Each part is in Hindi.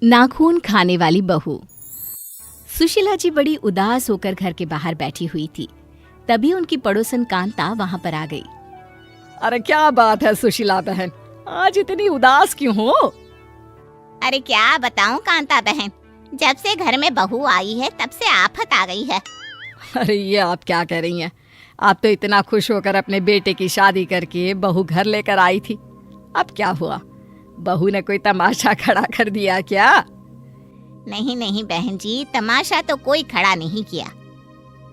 नाखून खाने वाली बहू। सुशीला जी बड़ी उदास होकर घर के बाहर बैठी हुई थी। तभी उनकी पड़ोसन कांता वहां पर आ गई। अरे क्या बात है सुशीला बहन, आज इतनी उदास क्यों हो? अरे क्या बताऊं कांता बहन, जब से घर में बहू आई है तब से आफत आ गई है। अरे ये आप क्या कह रही हैं? आप तो इतना खुश होकर अपने बेटे की शादी करके बहू घर लेकर आई थी। अब क्या हुआ? बहू ने कोई तमाशा खड़ा कर दिया क्या? नहीं नहीं बहन जी, तमाशा तो कोई खड़ा नहीं किया।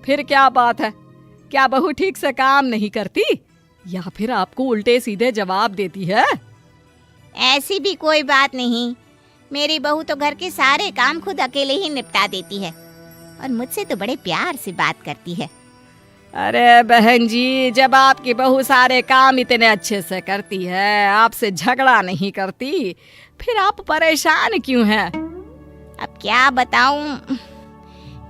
फिर क्या बात है? क्या बहू ठीक से काम नहीं करती या फिर आपको उल्टे सीधे जवाब देती है? ऐसी भी कोई बात नहीं, मेरी बहू तो घर के सारे काम खुद अकेले ही निपटा देती है और मुझसे तो बड़े प्यार से बात करती है। अरे बहन जी, जब आपकी बहू सारे काम इतने अच्छे से करती है, आपसे झगड़ा नहीं करती, फिर आप परेशान क्यों हैं? अब क्या बताऊं,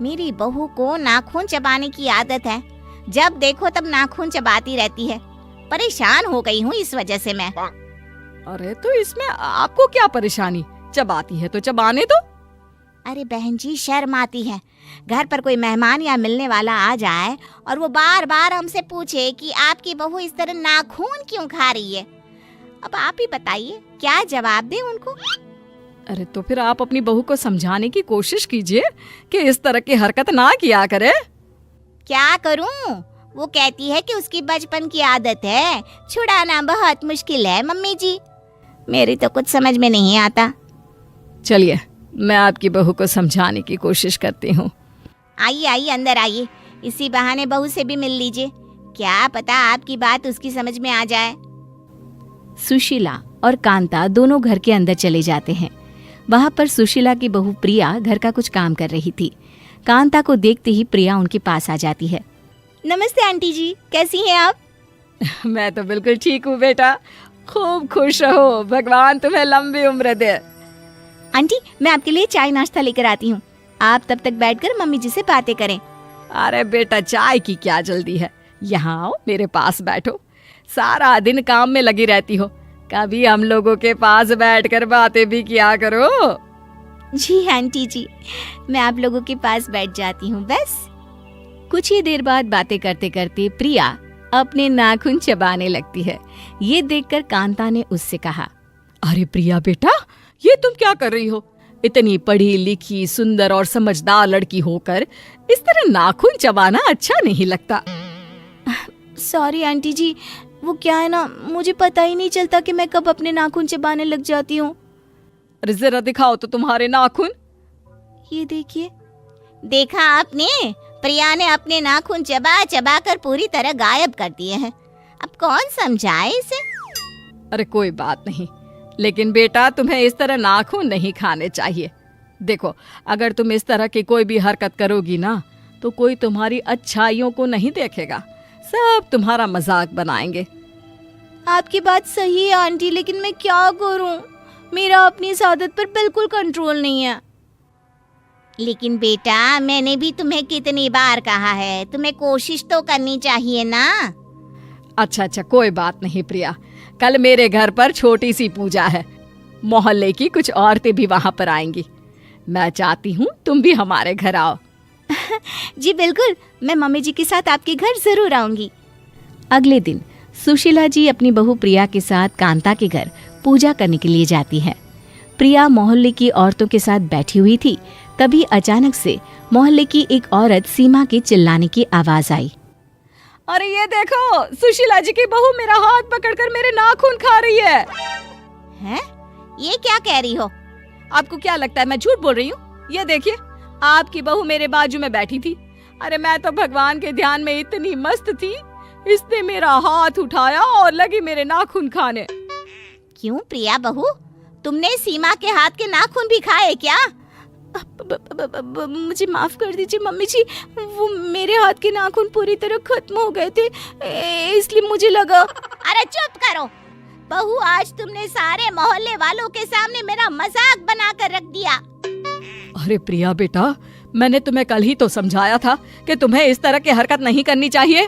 मेरी बहू को नाखून चबाने की आदत है। जब देखो तब नाखून चबाती रहती है। परेशान हो गई हूँ इस वजह से मैं। अरे तो इसमें आपको क्या परेशानी? चबाती है तो चबाने दो। अरे बहन जी, शर्म आती है। घर पर कोई मेहमान या मिलने वाला आ जाए और वो बार बार हमसे पूछे कि आपकी बहू इस तरह नाखून क्यों खा रही है। अब आप ही बताइए क्या जवाब दें उनको। अरे तो फिर आप अपनी बहू को समझाने की कोशिश कीजिए कि इस तरह की हरकत ना किया करे। क्या करूं? वो कहती है कि उसकी बचपन की आदत है, छुड़ाना बहुत मुश्किल है मम्मी जी। मेरी तो कुछ समझ में नहीं आता। चलिए, मैं आपकी बहू को समझाने की कोशिश करती हूँ। आइए आइए, अंदर आइए, इसी बहाने बहू से भी मिल लीजिए। क्या पता आपकी बात उसकी समझ में आ जाए। सुशीला और कांता दोनों घर के अंदर चले जाते हैं। वहां पर सुशीला की बहू प्रिया घर का कुछ काम कर रही थी। कांता को देखते ही प्रिया उनके पास आ जाती है। नमस्ते आंटी जी, कैसी हैं आप? मैं तो बिल्कुल ठीक हूँ बेटा, खूब खुश रहो, भगवान तुम्हें लंबी उम्र दे। आंटी, मैं आपके लिए चाय नाश्ता लेकर आती हूँ, आप तब तक बैठकर मम्मी जी से बातें करें। अरे बेटा, चाय की क्या जल्दी है, यहाँ आओ, मेरे पास बैठो। सारा दिन काम में लगी रहती हो, कभी हम लोगों के पास बैठकर बातें भी किया करो। जी आंटी जी, मैं आप लोगों के पास बैठ जाती हूँ बस। कुछ ही देर बाद बातें करते करते प्रिया अपने नाखून चबाने लगती है। ये देखकर कांता ने उससे कहा, अरे प्रिया बेटा, ये तुम क्या कर रही हो? इतनी पढ़ी लिखी सुंदर और समझदार लड़की होकर इस तरह नाखून चबाना अच्छा नहीं लगता। सॉरी आंटी जी, वो क्या है ना, मुझे पता ही नहीं चलता कि मैं कब अपने नाखून चबाने लग जाती हूँ। अरे जरा दिखाओ तो तुम्हारे नाखून। ये देखिए। देखा आपने, प्रिया ने अपने नाखून चबा चबा कर पूरी तरह गायब कर दिए हैं। अब कौन समझाए इसे? अरे कोई बात नहीं, लेकिन बेटा तुम्हें इस तरह नाखून नहीं खाने चाहिए। देखो, अगर तुम इस तरह की कोई भी हरकत करोगी ना, तो कोई तुम्हारी अच्छाइयों को नहीं देखेगा, सब तुम्हारा मजाक बनाएंगे। आपकी बात सही है आंटी, लेकिन मैं क्या करूं? मेरा अपनी इस आदत पर बिल्कुल कंट्रोल नहीं है। लेकिन बेटा, मैंने भी तुम्हें कितनी बार कहा है, तुम्हें कोशिश तो करनी चाहिए ना। अच्छा, कोई बात नहीं प्रिया, कल मेरे घर पर छोटी सी पूजा है, मोहल्ले की कुछ औरतें भी वहां पर आएंगी। मैं चाहती हूँ तुम भी हमारे घर आओ। जी बिल्कुल, मैं मम्मी जी के साथ आपके घर जरूर आऊंगी। अगले दिन सुशीला जी अपनी बहू प्रिया के साथ कांता के घर पूजा करने के लिए जाती है। प्रिया मोहल्ले की औरतों के साथ बैठी हुई थी। तभी अचानक से मोहल्ले की एक औरत सीमा के चिल्लाने की आवाज आई। अरे ये देखो, सुशीला जी की बहू मेरा हाथ पकड़कर मेरे नाखून खा रही है। हैं? ये क्या कह रही हो? आपको क्या लगता है मैं झूठ बोल रही हूँ? ये देखिए, आपकी बहू मेरे बाजू में बैठी थी। अरे मैं तो भगवान के ध्यान में इतनी मस्त थी, इसने मेरा हाथ उठाया और लगी मेरे नाखून खाने। क्यों प्रिया बहू, तुमने सीमा के हाथ के नाखून भी खाए क्या? मुझे माफ कर दीजिए मम्मी जी, वो मेरे हाथ के नाखून पूरी तरह खत्म हो गए थे, इसलिए मुझे लगा। अरे चुप करो बहू, आज तुमने सारे मोहल्ले वालों के सामने मेरा मजाक बना कर रख दिया। अरे प्रिया बेटा, मैंने तुम्हें कल ही तो समझाया था कि तुम्हें इस तरह की हरकत नहीं करनी चाहिए।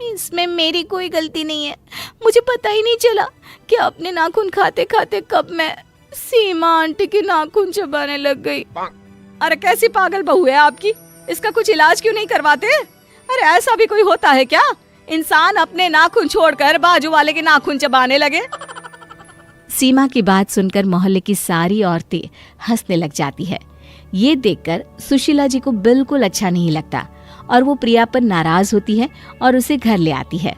इसमें मेरी कोई गलती नहीं है, मुझे पता ही नहीं चला कि अपने नाखून खाते खाते कब मैं सीमा आंटी की नाखून चबाने लग गई। अरे कैसी पागल बहू है आपकी, इसका कुछ इलाज क्यों नहीं करवाते? अरे ऐसा भी कोई होता है क्या? इंसान अपने नाखून छोड़कर बाजू वाले के नाखून चबाने लगे। सीमा की बात सुनकर मोहल्ले की सारी औरतें हंसने लग जाती है। ये देखकर सुशीला जी को बिल्कुल अच्छा नहीं लगता और वो प्रिया पर नाराज होती है और उसे घर ले आती है।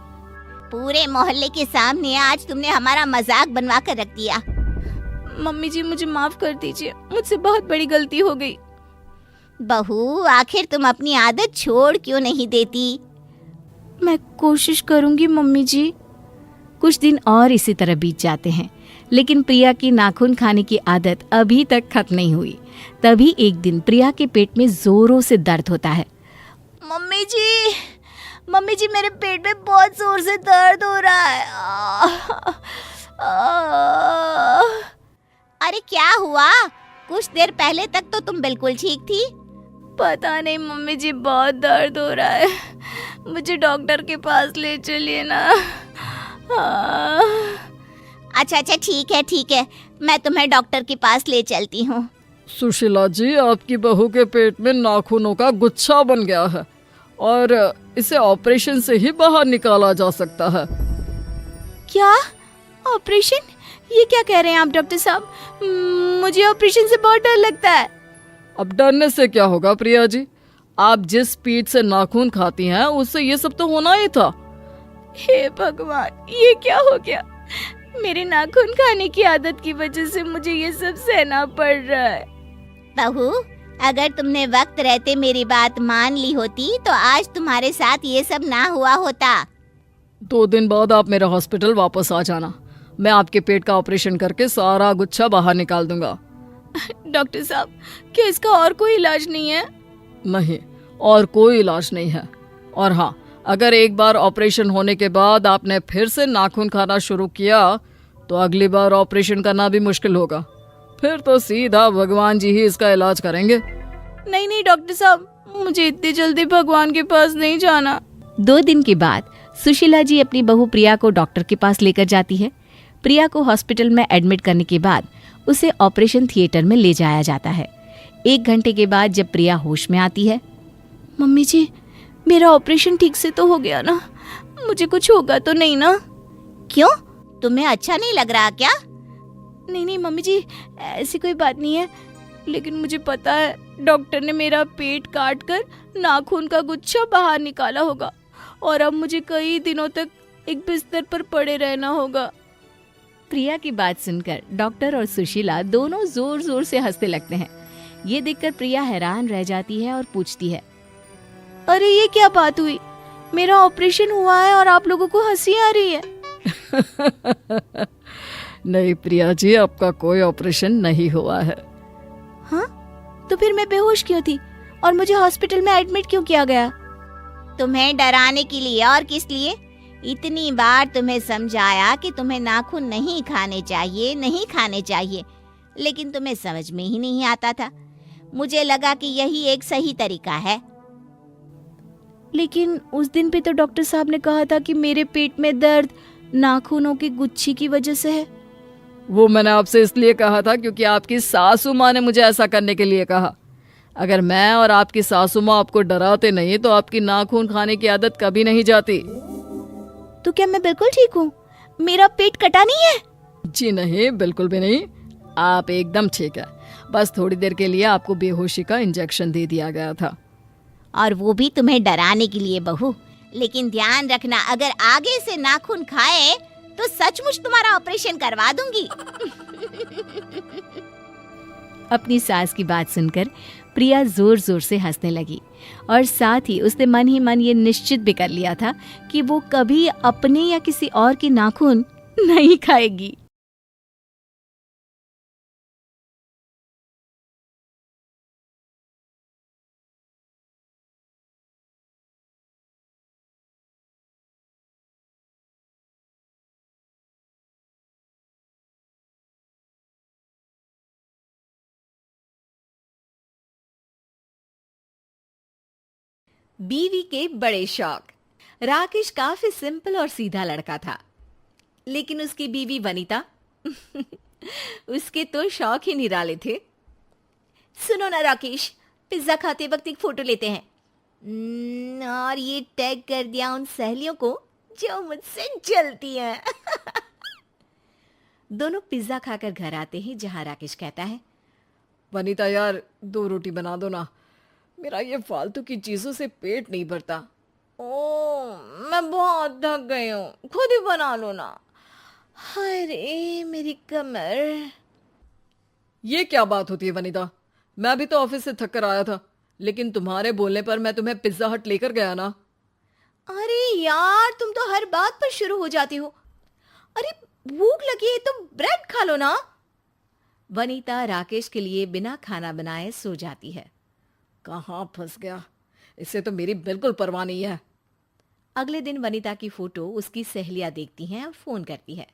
पूरे मोहल्ले के सामने आज तुमने हमारा मजाक बनवा कर रख दिया। मम्मी जी मुझे माफ कर दीजिए, मुझसे बहुत बड़ी गलती हो गई। बहू आखिर तुम अपनी आदत छोड़ क्यों नहीं देती? मैं कोशिश करूंगी मम्मी जी। कुछ दिन और इसी तरह बीत जाते हैं, लेकिन प्रिया की नाखून खाने की आदत अभी तक खत्म नहीं हुई। तभी एक दिन प्रिया के पेट में जोरों से दर्द होता है। मम्मी जी मेरे पेट में बहुत जोर से दर्द हो रहा है। अरे क्या हुआ? कुछ देर पहले तक तो तुम बिल्कुल ठीक थी। पता नहीं मम्मी जी, बहुत दर्द हो रहा है, मुझे डॉक्टर के पास ले चलिए ना। अच्छा ठीक है, मैं तुम्हें डॉक्टर के पास ले चलती हूँ। सुशीला जी, आपकी बहू के पेट में नाखूनों का गुच्छा बन गया है और इसे ऑपरेशन से ही बाहर निकाला जा सकता है। क्या ऑपरेशन? ये क्या कह रहे हैं आप डॉक्टर साहब? मुझे ऑपरेशन से बहुत डर लगता है। अब डरने से क्या होगा प्रिया जी, आप जिस स्पीड से नाखून खाती हैं उससे ये सब तो होना ही था। हे भगवान, ये क्या हो गया? मेरे नाखून खाने की आदत की वजह से मुझे ये सब सहना पड़ रहा है। बहू, अगर तुमने वक्त रहते मेरी बात मान ली होती तो आज तुम्हारे साथ ये सब ना हुआ होता। 2 दिन बाद आप मेरे हॉस्पिटल वापस आ जाना, मैं आपके पेट का ऑपरेशन करके सारा गुच्छा बाहर निकाल दूंगा। डॉक्टर साहब, क्या इसका और कोई इलाज नहीं है? नहीं, और कोई इलाज नहीं है। और हाँ, अगर एक बार ऑपरेशन होने के बाद आपने फिर से नाखून खाना शुरू किया तो अगली बार ऑपरेशन करना भी मुश्किल होगा। फिर तो सीधा भगवान जी ही इसका इलाज करेंगे। नहीं डॉक्टर साहब, मुझे इतनी जल्दी भगवान के पास नहीं जाना। 2 दिन के बाद सुशीला जी अपनी बहू प्रिया को डॉक्टर के पास लेकर जाती है। प्रिया को हॉस्पिटल में एडमिट करने के बाद उसे ऑपरेशन थिएटर में ले जाया जाता है। 1 घंटे के बाद जब प्रिया होश में आती है। मम्मी जी, मेरा ऑपरेशन ठीक से तो हो गया ना? मुझे कुछ होगा तो नहीं ना? क्यों, तुम्हें अच्छा नहीं लग रहा क्या? नहीं मम्मी जी, ऐसी कोई बात नहीं है, लेकिन मुझे पता है डॉक्टर ने मेरा पेट काट कर नाखून का गुच्छा बाहर निकाला होगा और अब मुझे कई दिनों तक एक बिस्तर पर पड़े रहना होगा। प्रिया की बात सुनकर डॉक्टर और सुशीला दोनों जोर जोर से हंसने लगते हैं। ये देखकर प्रिया हैरान रह जाती है और पूछती है, अरे ये क्या बात हुई? मेरा ऑपरेशन हुआ है और आप लोगों को हंसी आ रही है। नहीं प्रिया जी, आपका कोई ऑपरेशन नहीं हुआ है। हाँ, तो फिर मैं बेहोश क्यों थी और मुझे हॉस्पिटल में एडमिट क्यों किया गया? तुम्हें डराने के लिए, और किस लिए? इतनी बार तुम्हें समझाया कि तुम्हें नाखून नहीं खाने चाहिए, लेकिन तुम्हें समझ में ही नहीं आता था। मुझे लगा कि यही एक सही तरीका है। लेकिन उस दिन पे तो डॉक्टर साहब ने कहा था कि मेरे पेट में दर्द नाखूनों की गुच्छी की वजह से है। वो मैंने आपसे इसलिए कहा था क्योंकि आपकी सासू माँ ने मुझे ऐसा करने के लिए कहा। अगर मैं और आपकी सासू माँ आपको डराते नहीं तो आपकी नाखून खाने की आदत कभी नहीं जाती। तो क्या मैं बिल्कुल ठीक हूँ? मेरा पेट कटा नहीं है? जी नहीं, बिल्कुल भी नहीं, आप एकदम ठीक है। बस थोड़ी देर के लिए आपको बेहोशी का इंजेक्शन दे दिया गया था। और वो भी तुम्हें डराने के लिए बहू। लेकिन ध्यान रखना, अगर आगे से नाखून खाए तो सचमुच तुम्हारा ऑपरेशन करवा दूंगी। अपनी सास की बात सुनकर प्रिया जोर जोर से हंसने लगी और साथ ही उसने मन ही मन ये निश्चित भी कर लिया था कि वो कभी अपने या किसी और की नाखून नहीं खाएगी। बीवी के बड़े शौक। राकेश काफी सिंपल और सीधा लड़का था, लेकिन उसकी बीवी वनीता उसके तो शौक ही निराले थे। सुनो ना राकेश, पिज्जा खाते वक्त एक फोटो लेते हैं। और ये टैग कर दिया उन सहेलियों को जो मुझसे जलती हैं। दोनों पिज्जा खाकर घर आते हैं, जहां राकेश कहता है, वनीता यार 2 रोटी बना दो ना, मेरा ये फालतू की चीजों से पेट नहीं भरता। ओ मैं बहुत थक गई हूँ, खुद ही बना लो ना। अरे मेरी कमर। ये क्या बात होती है वनीता, मैं भी तो ऑफिस से थक कर आया था, लेकिन तुम्हारे बोलने पर मैं तुम्हें पिज्जा हट लेकर गया ना। अरे यार तुम तो हर बात पर शुरू हो जाती हो। अरे भूख लगी है तो ब्रेड खा लो ना। वनीता राकेश के लिए बिना खाना बनाए सो जाती है। कहाँ फंस गया, इससे तो मेरी बिल्कुल परवाह नहीं है। अगले दिन वनीता की फोटो उसकी सहेलियां देखती हैं और फोन करती है।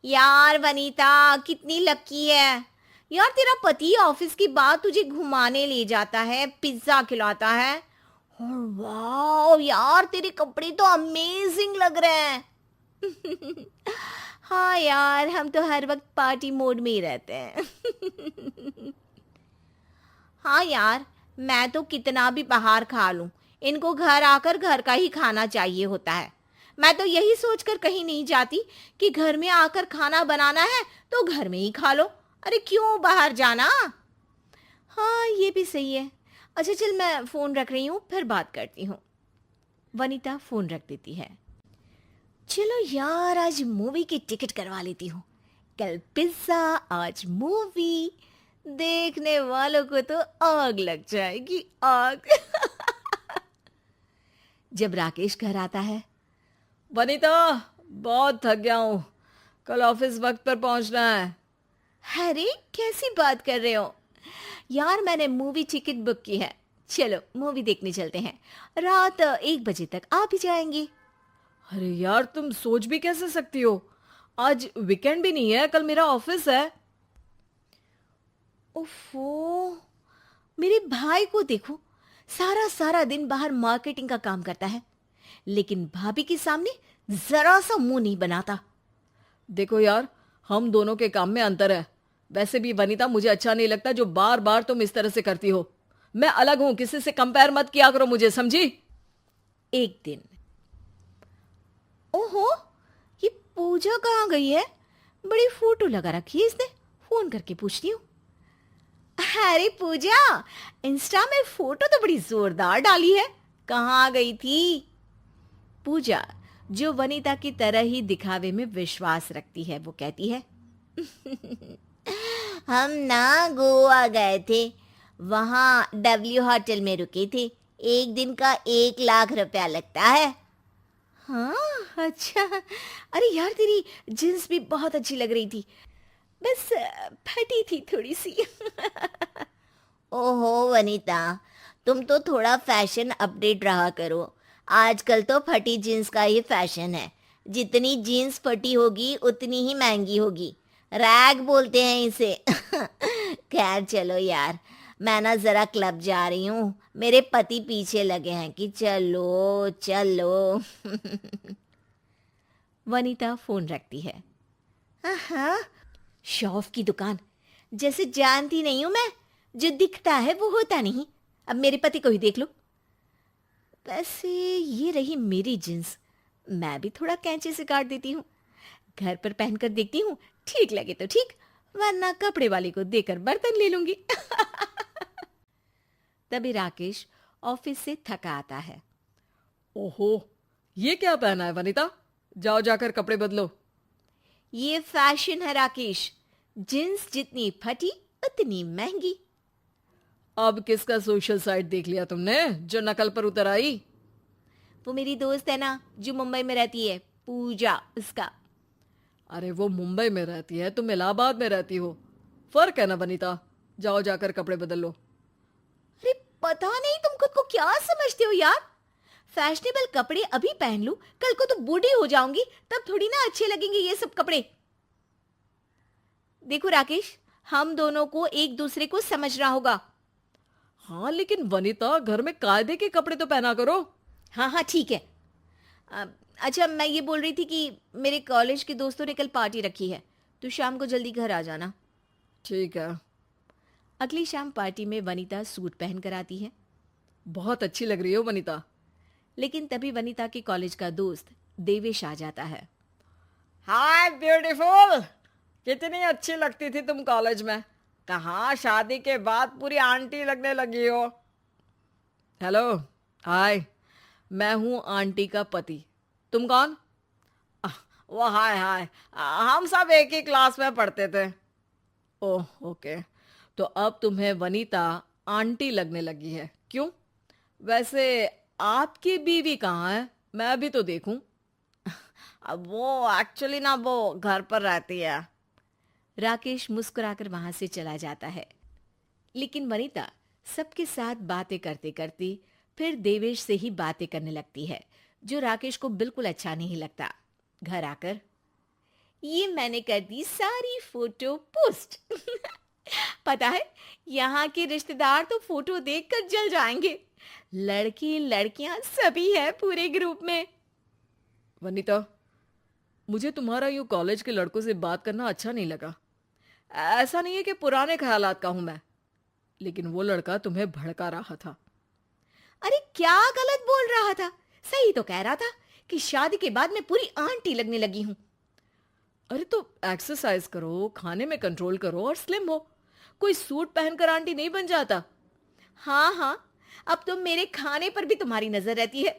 यार वनीता कितनी लकी है यार, तेरा पति ऑफिस की बाद तुझे घुमाने ले जाता है, पिज्जा खिलाता है। और वाह यार तेरे कपड़े तो अमेजिंग लग रहे हैं। हाँ यार हम तो हर वक्त पार्टी मोड में ही रहते हैं। हाँ यार मैं तो कितना भी बाहर खा लूं, इनको घर आकर घर का ही खाना चाहिए होता है। मैं तो यही सोचकर कहीं नहीं जाती कि घर में आकर खाना बनाना है तो घर में ही खा लो, अरे क्यों बाहर जाना। हाँ ये भी सही है। अच्छा चल मैं फोन रख रही हूँ, फिर बात करती हूँ। वनीता फोन रख देती है। चलो यार आज मूवी की टिकट करवा लेती हूँ। कल पिज्जा आज मूवी, देखने वालों को तो आग लग जाएगी, आग। जब राकेश घर आता है, वनीता बहुत थक गया हूँ, कल ऑफिस वक्त पर पहुंचना है। अरे कैसी बात कर रहे हो यार, मैंने मूवी टिकट बुक की है, चलो मूवी देखने चलते हैं, रात 1 बजे तक आ भी जाएंगे। अरे यार तुम सोच भी कैसे सकती हो, आज वीकेंड भी नहीं है, कल मेरा ऑफिस है। ओफो, मेरे भाई को देखो, सारा सारा दिन बाहर मार्केटिंग का काम करता है, लेकिन भाभी के सामने जरा सा मुंह नहीं बनाता। देखो यार हम दोनों के काम में अंतर है। वैसे भी वनीता मुझे अच्छा नहीं लगता जो बार बार तुम इस तरह से करती हो। मैं अलग हूं, किसी से कंपेयर मत किया करो मुझे, समझी। एक दिन, ओहो ये पूजा कहाँ गई है, बड़ी फोटो लगा रखी है इसने, फोन करके पूछती हूँ। अरे पूजा, इंस्टा में फोटो तो बड़ी जोरदार डाली है, कहाँ गई थी। पूजा जो वनीता की तरह ही दिखावे में विश्वास रखती है, वो कहती है, हम ना गोवा गए थे, वहां डब्ल्यू होटल में रुके थे, 1 दिन का 1 लाख रुपया लगता है। हाँ अच्छा, अरे यार तेरी जींस भी बहुत अच्छी लग रही थी, बस फटी थी थोड़ी सी। ओहो वनीता, तुम तो थोड़ा फैशन अपडेट रहा करो, आजकल तो फटी जीन्स का ही फैशन है, जितनी जीन्स फटी होगी उतनी ही महंगी होगी, रैग बोलते हैं इसे। खैर चलो यार, मैं ना जरा क्लब जा रही हूँ, मेरे पति पीछे लगे हैं कि चलो चलो। वनीता फोन रखती है। हाँ शॉफ की दुकान, जैसे जानती नहीं हूं मैं, जो दिखता है वो होता नहीं, अब मेरे पति को ही देख लो। वैसे ये रही मेरी जींस, मैं भी थोड़ा कैंची से काट देती हूँ, घर पर पहनकर देखती हूँ, ठीक लगे तो ठीक, वरना कपड़े वाले को देकर बर्तन ले लूंगी। तभी राकेश ऑफिस से थका आता है। ओहो ये क्या पहना है वनीता, जाओ जाकर कपड़े बदलो। ये फैशन है राकेश, जींस जितनी फटी उतनी महंगी। अब किसका सोशल साइट देख लिया तुमने जो नकल पर उतर आई। वो मेरी दोस्त है ना जो मुंबई में रहती है, पूजा, उसका। अरे वो मुंबई में रहती है, तुम इलाहाबाद में रहती हो, फर्क है ना वनीता, जाओ जाकर कपड़े बदल लो। अरे पता नहीं तुम खुद को क्या समझते हो यार, फैशनेबल कपड़े अभी पहन लूं, कल को तो बूढ़ी हो जाऊंगी, तब थोड़ी ना अच्छे लगेंगे ये सब कपड़े। देखो राकेश, हम दोनों को एक दूसरे को समझना होगा। हाँ लेकिन वनीता घर में कायदे के कपड़े तो पहना करो। हाँ हाँ ठीक है। अच्छा मैं ये बोल रही थी कि मेरे कॉलेज के दोस्तों ने कल पार्टी रखी है, तू शाम को जल्दी घर आ जाना। ठीक है। अगली शाम पार्टी में वनीता सूट पहन कर आती है, बहुत अच्छी लग रही हो वनीता। लेकिन तभी वनीता के कॉलेज का दोस्त देवेश आ जाता है। हाय ब्यूटीफुल, कितनी अच्छी लगती थी तुम कॉलेज में, कहाँ शादी के बाद पूरी आंटी लगने लगी हो। हेलो, हाय, मैं हूँ आंटी का पति। तुम कौन? वो हाय हाय, हम सब एक ही क्लास में पढ़ते थे। ओह ओके, तो अब तुम्हें वनीता आंटी लगने लगी है, क्यों? वैसे आपकी बीवी कहाँ है, मैं भी तो देखूं। अब वो एक्चुअली ना वो घर पर रहती है। राकेश मुस्कुराकर वहां से चला जाता है, लेकिन वनीता सबके साथ बातें करते करते फिर देवेश से ही बातें करने लगती है, जो राकेश को बिल्कुल अच्छा नहीं लगता। घर आकर ये मैंने कर दी सारी फोटो पोस्ट। पता है, यहाँ के रिश्तेदार तो फोटो देखकर जल जाएंगे। लड़के लड़कियां सभी है पूरे ग्रुप में। वनीता, मुझे तुम्हारा यूं कॉलेज के लड़कों से बात करना अच्छा नहीं लगा। ऐसा नहीं है कि पुराने ख्यालात का हूं मैं, लेकिन वो लड़का तुम्हें भड़का रहा था। अरे क्या गलत बोल रहा था? सही तो कह रहा था कि शादी के बाद मैं पूरी आंटी लगने लगी हूं। अरे तो एक्सरसाइज करो, खाने में कंट्रोल करो और स्लिम हो। कोई सूट पहनकर आंटी नहीं बन जाता। हाँ हाँ, अब तो मेरे खाने पर भी तुम्हारी नजर रहती है।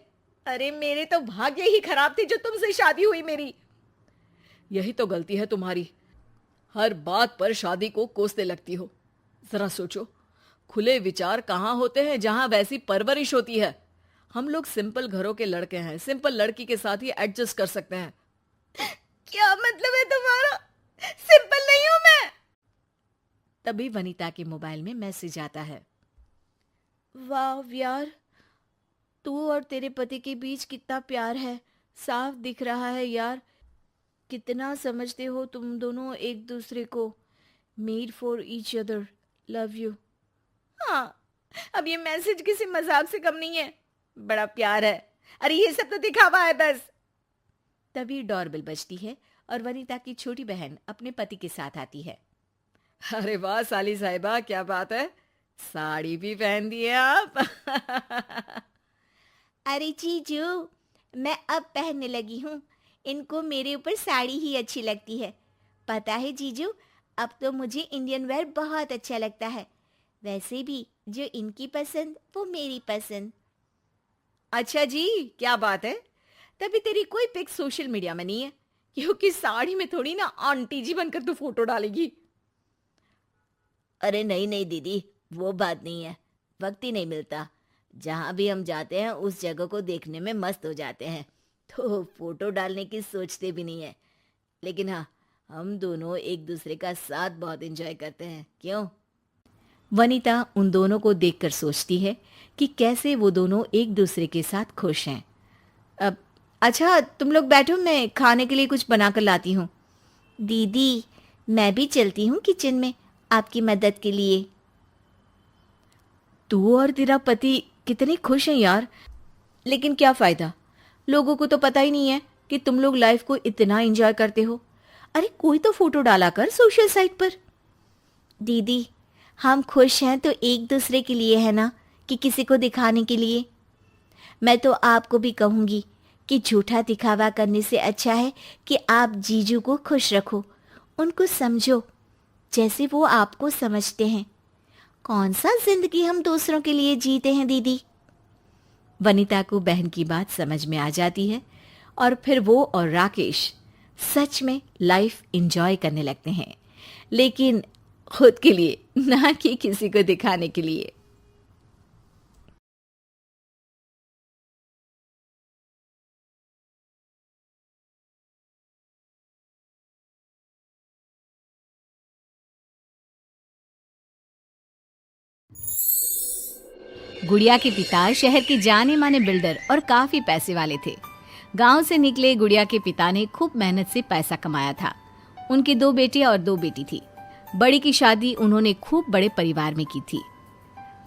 अरे मेरे तो भाग्य ही खराब थे जो तुमसे शादी हुई मेरी। यही तो गलती है तुम्हारी, हर बात पर शादी को कोसने लगती हो। जरा सोचो, खुले विचार कहाँ होते हैं जहां वैसी परवरिश होती है। हम लोग सिंपल घरों के लड़के हैं, सिंपल लड़की के साथ ही एडजस्ट कर सकते हैं। क्या मतलब है तुम्हारा? सिंपल नहीं हूं मैं। तभी वनीता के मोबाइल में मैसेज आता है। वाह यार, तू और तेरे पति के बीच कितना प्यार है, साफ दिख रहा है यार। कितना समझते हो तुम दोनों एक दूसरे को। Made for each other, love you. हाँ, अब ये मैसेज किसी मजाक से कम नहीं है, बड़ा प्यार है। अरे ये सब तो दिखावा है बस। तभी डोरबेल बजती है और वनीता की छोटी बहन अपने पति के साथ आती है। अरे वाह साली साहिबा, क्या बात है, साड़ी भी पहन दी है आप। अरे जीजू, मैं अब पहनने लगी हूँ। इनको मेरे ऊपर साड़ी ही अच्छी लगती है। पता है जीजू, अब तो मुझे इंडियन वेयर बहुत अच्छा लगता है। वैसे भी जो इनकी पसंद वो मेरी पसंद। अच्छा जी, क्या बात है? तभी तेरी कोई पिक सोशल मीडिया में नहीं है, क्योंकि साड़ी में थोड़ी ना आंटी जी बनकर तू फोटो डालेगी। अरे नहीं नहीं दीदी, वो बात नहीं है, वक्त ही नहीं मिलता। जहाँ भी हम जाते हैं उस जगह को देखने में मस्त हो जाते हैं, तो फोटो डालने की सोचते भी नहीं है। लेकिन हाँ, हम दोनों एक दूसरे का साथ बहुत एंजॉय करते हैं, क्यों? वनीता उन दोनों को देखकर सोचती है कि कैसे वो दोनों एक दूसरे के साथ खुश हैं। अब अच्छा तुम लोग बैठो, मैं खाने के लिए कुछ बनाकर लाती हूँ। दीदी, मैं भी चलती हूँ किचन में आपकी मदद के लिए। तू और तेरा पति कितने खुश हैं यार, लेकिन क्या फायदा, लोगों को तो पता ही नहीं है कि तुम लोग लाइफ को इतना एंजॉय करते हो। अरे कोई तो फोटो डाला कर सोशल साइट पर। दीदी, हम खुश हैं तो एक दूसरे के लिए है ना, कि किसी को दिखाने के लिए। मैं तो आपको भी कहूँगी कि झूठा दिखावा करने से अच्छा है कि आप जीजू को खुश रखो, उनको समझो जैसे वो आपको समझते हैं। कौन सा जिंदगी हम दूसरों के लिए जीते हैं दीदी। वनीता को बहन की बात समझ में आ जाती है और फिर वो और राकेश सच में लाइफ एंजॉय करने लगते हैं, लेकिन खुद के लिए, ना कि किसी को दिखाने के लिए। गुड़िया के पिता शहर के जाने माने बिल्डर और काफी पैसे वाले थे। गांव से निकले गुड़िया के पिता ने खूब मेहनत से पैसा कमाया था। उनके 2 बेटे और 2 बेटी थी। बड़ी की शादी उन्होंने खूब बड़े परिवार में की थी।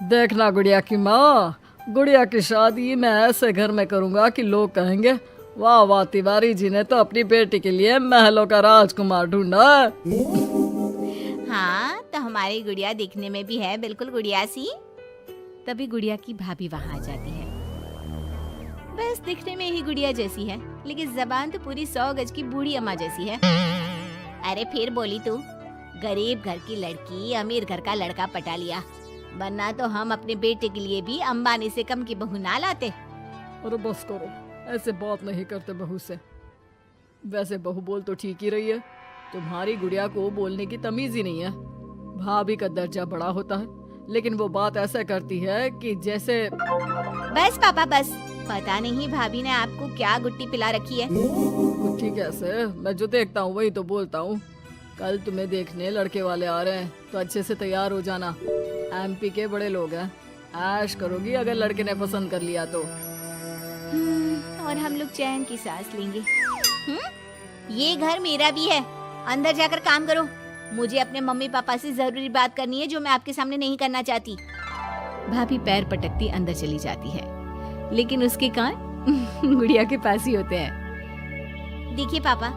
देखना गुड़िया की माँ, गुड़िया की शादी मैं ऐसे घर में करूंगा कि लोग कहेंगे वाह वाह, तिवारी जी ने तो अपनी बेटी के लिए महलों का राजकुमार ढूंढा। हाँ, तो हमारी गुड़िया दिखने में भी है बिल्कुल गुड़िया सी। तभी गुड़िया की भाभी वहाँ आ जाती है। बस दिखने में ही गुड़िया जैसी है, लेकिन जबान तो पूरी 100 गज की बूढ़ी अम्मा जैसी है। अरे फिर बोली तू, गरीब घर की लड़की अमीर घर का लड़का पटा लिया, वरना तो हम अपने बेटे के लिए भी अंबानी से कम की बहू ना लाते। अरे बस करो, ऐसे बात नहीं करते बहू से। वैसे बहू बोल तो ठीक ही रही है, तुम्हारी गुड़िया को बोलने की तमीज ही नहीं है। भाभी का दर्जा बड़ा होता है, लेकिन वो बात ऐसा करती है कि जैसे। बस पापा बस, पता नहीं भाभी ने आपको क्या गुट्टी पिला रखी है। गुट्ठी कैसे, मैं जो देखता हूँ वही तो बोलता हूँ। कल तुम्हें देखने लड़के वाले आ रहे हैं, तो अच्छे से तैयार हो जाना। एमपी के बड़े लोग हैं, ऐश करोगी अगर लड़के ने पसंद कर लिया तो। और हम लोग चैन की सांस लेंगे। ये घर मेरा भी है, अंदर जाकर काम करो। मुझे अपने मम्मी पापा से जरूरी बात करनी है जो मैं आपके सामने नहीं करना चाहती। भाभी पैर पटकती अंदर चली जाती है, लेकिन उसके कान गुड़िया के पास ही होते हैं। देखिए पापा,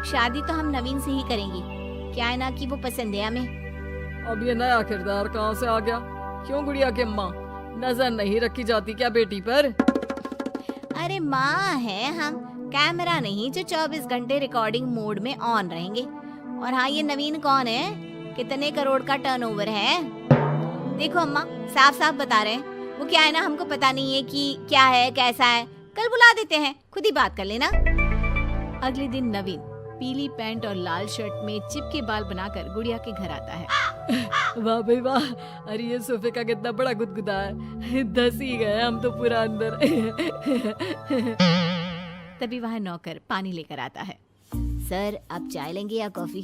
शादी तो हम नवीन से ही करेंगे, क्या है ना कि वो पसंद है हमें। अब ये नया किरदार कहाँ से आ गया? क्यों गुड़िया के माँ, नजर नहीं रखी जाती क्या बेटी पर? अरे माँ है हम, कैमरा नहीं जो 24 घंटे रिकॉर्डिंग मोड में ऑन रहेंगे। और हाँ, ये नवीन कौन है, कितने करोड़ का टर्नओवर है? देखो अम्मा, साफ साफ बता रहे हैं, वो क्या है ना, हमको पता नहीं है कि क्या है कैसा है। कल बुला देते हैं, खुद ही बात कर लेना। अगले दिन नवीन पीली पैंट और लाल शर्ट में चिपके बाल बनाकर गुड़िया के घर आता है। वाह भाई वाह, अरे ये सोफे का कितना बड़ा गुदगुदा है, धस ही गए हम तो पूरा अंदर। तभी वहाँ नौकर पानी लेकर आता है। सर, आप चाय लेंगे या कॉफी?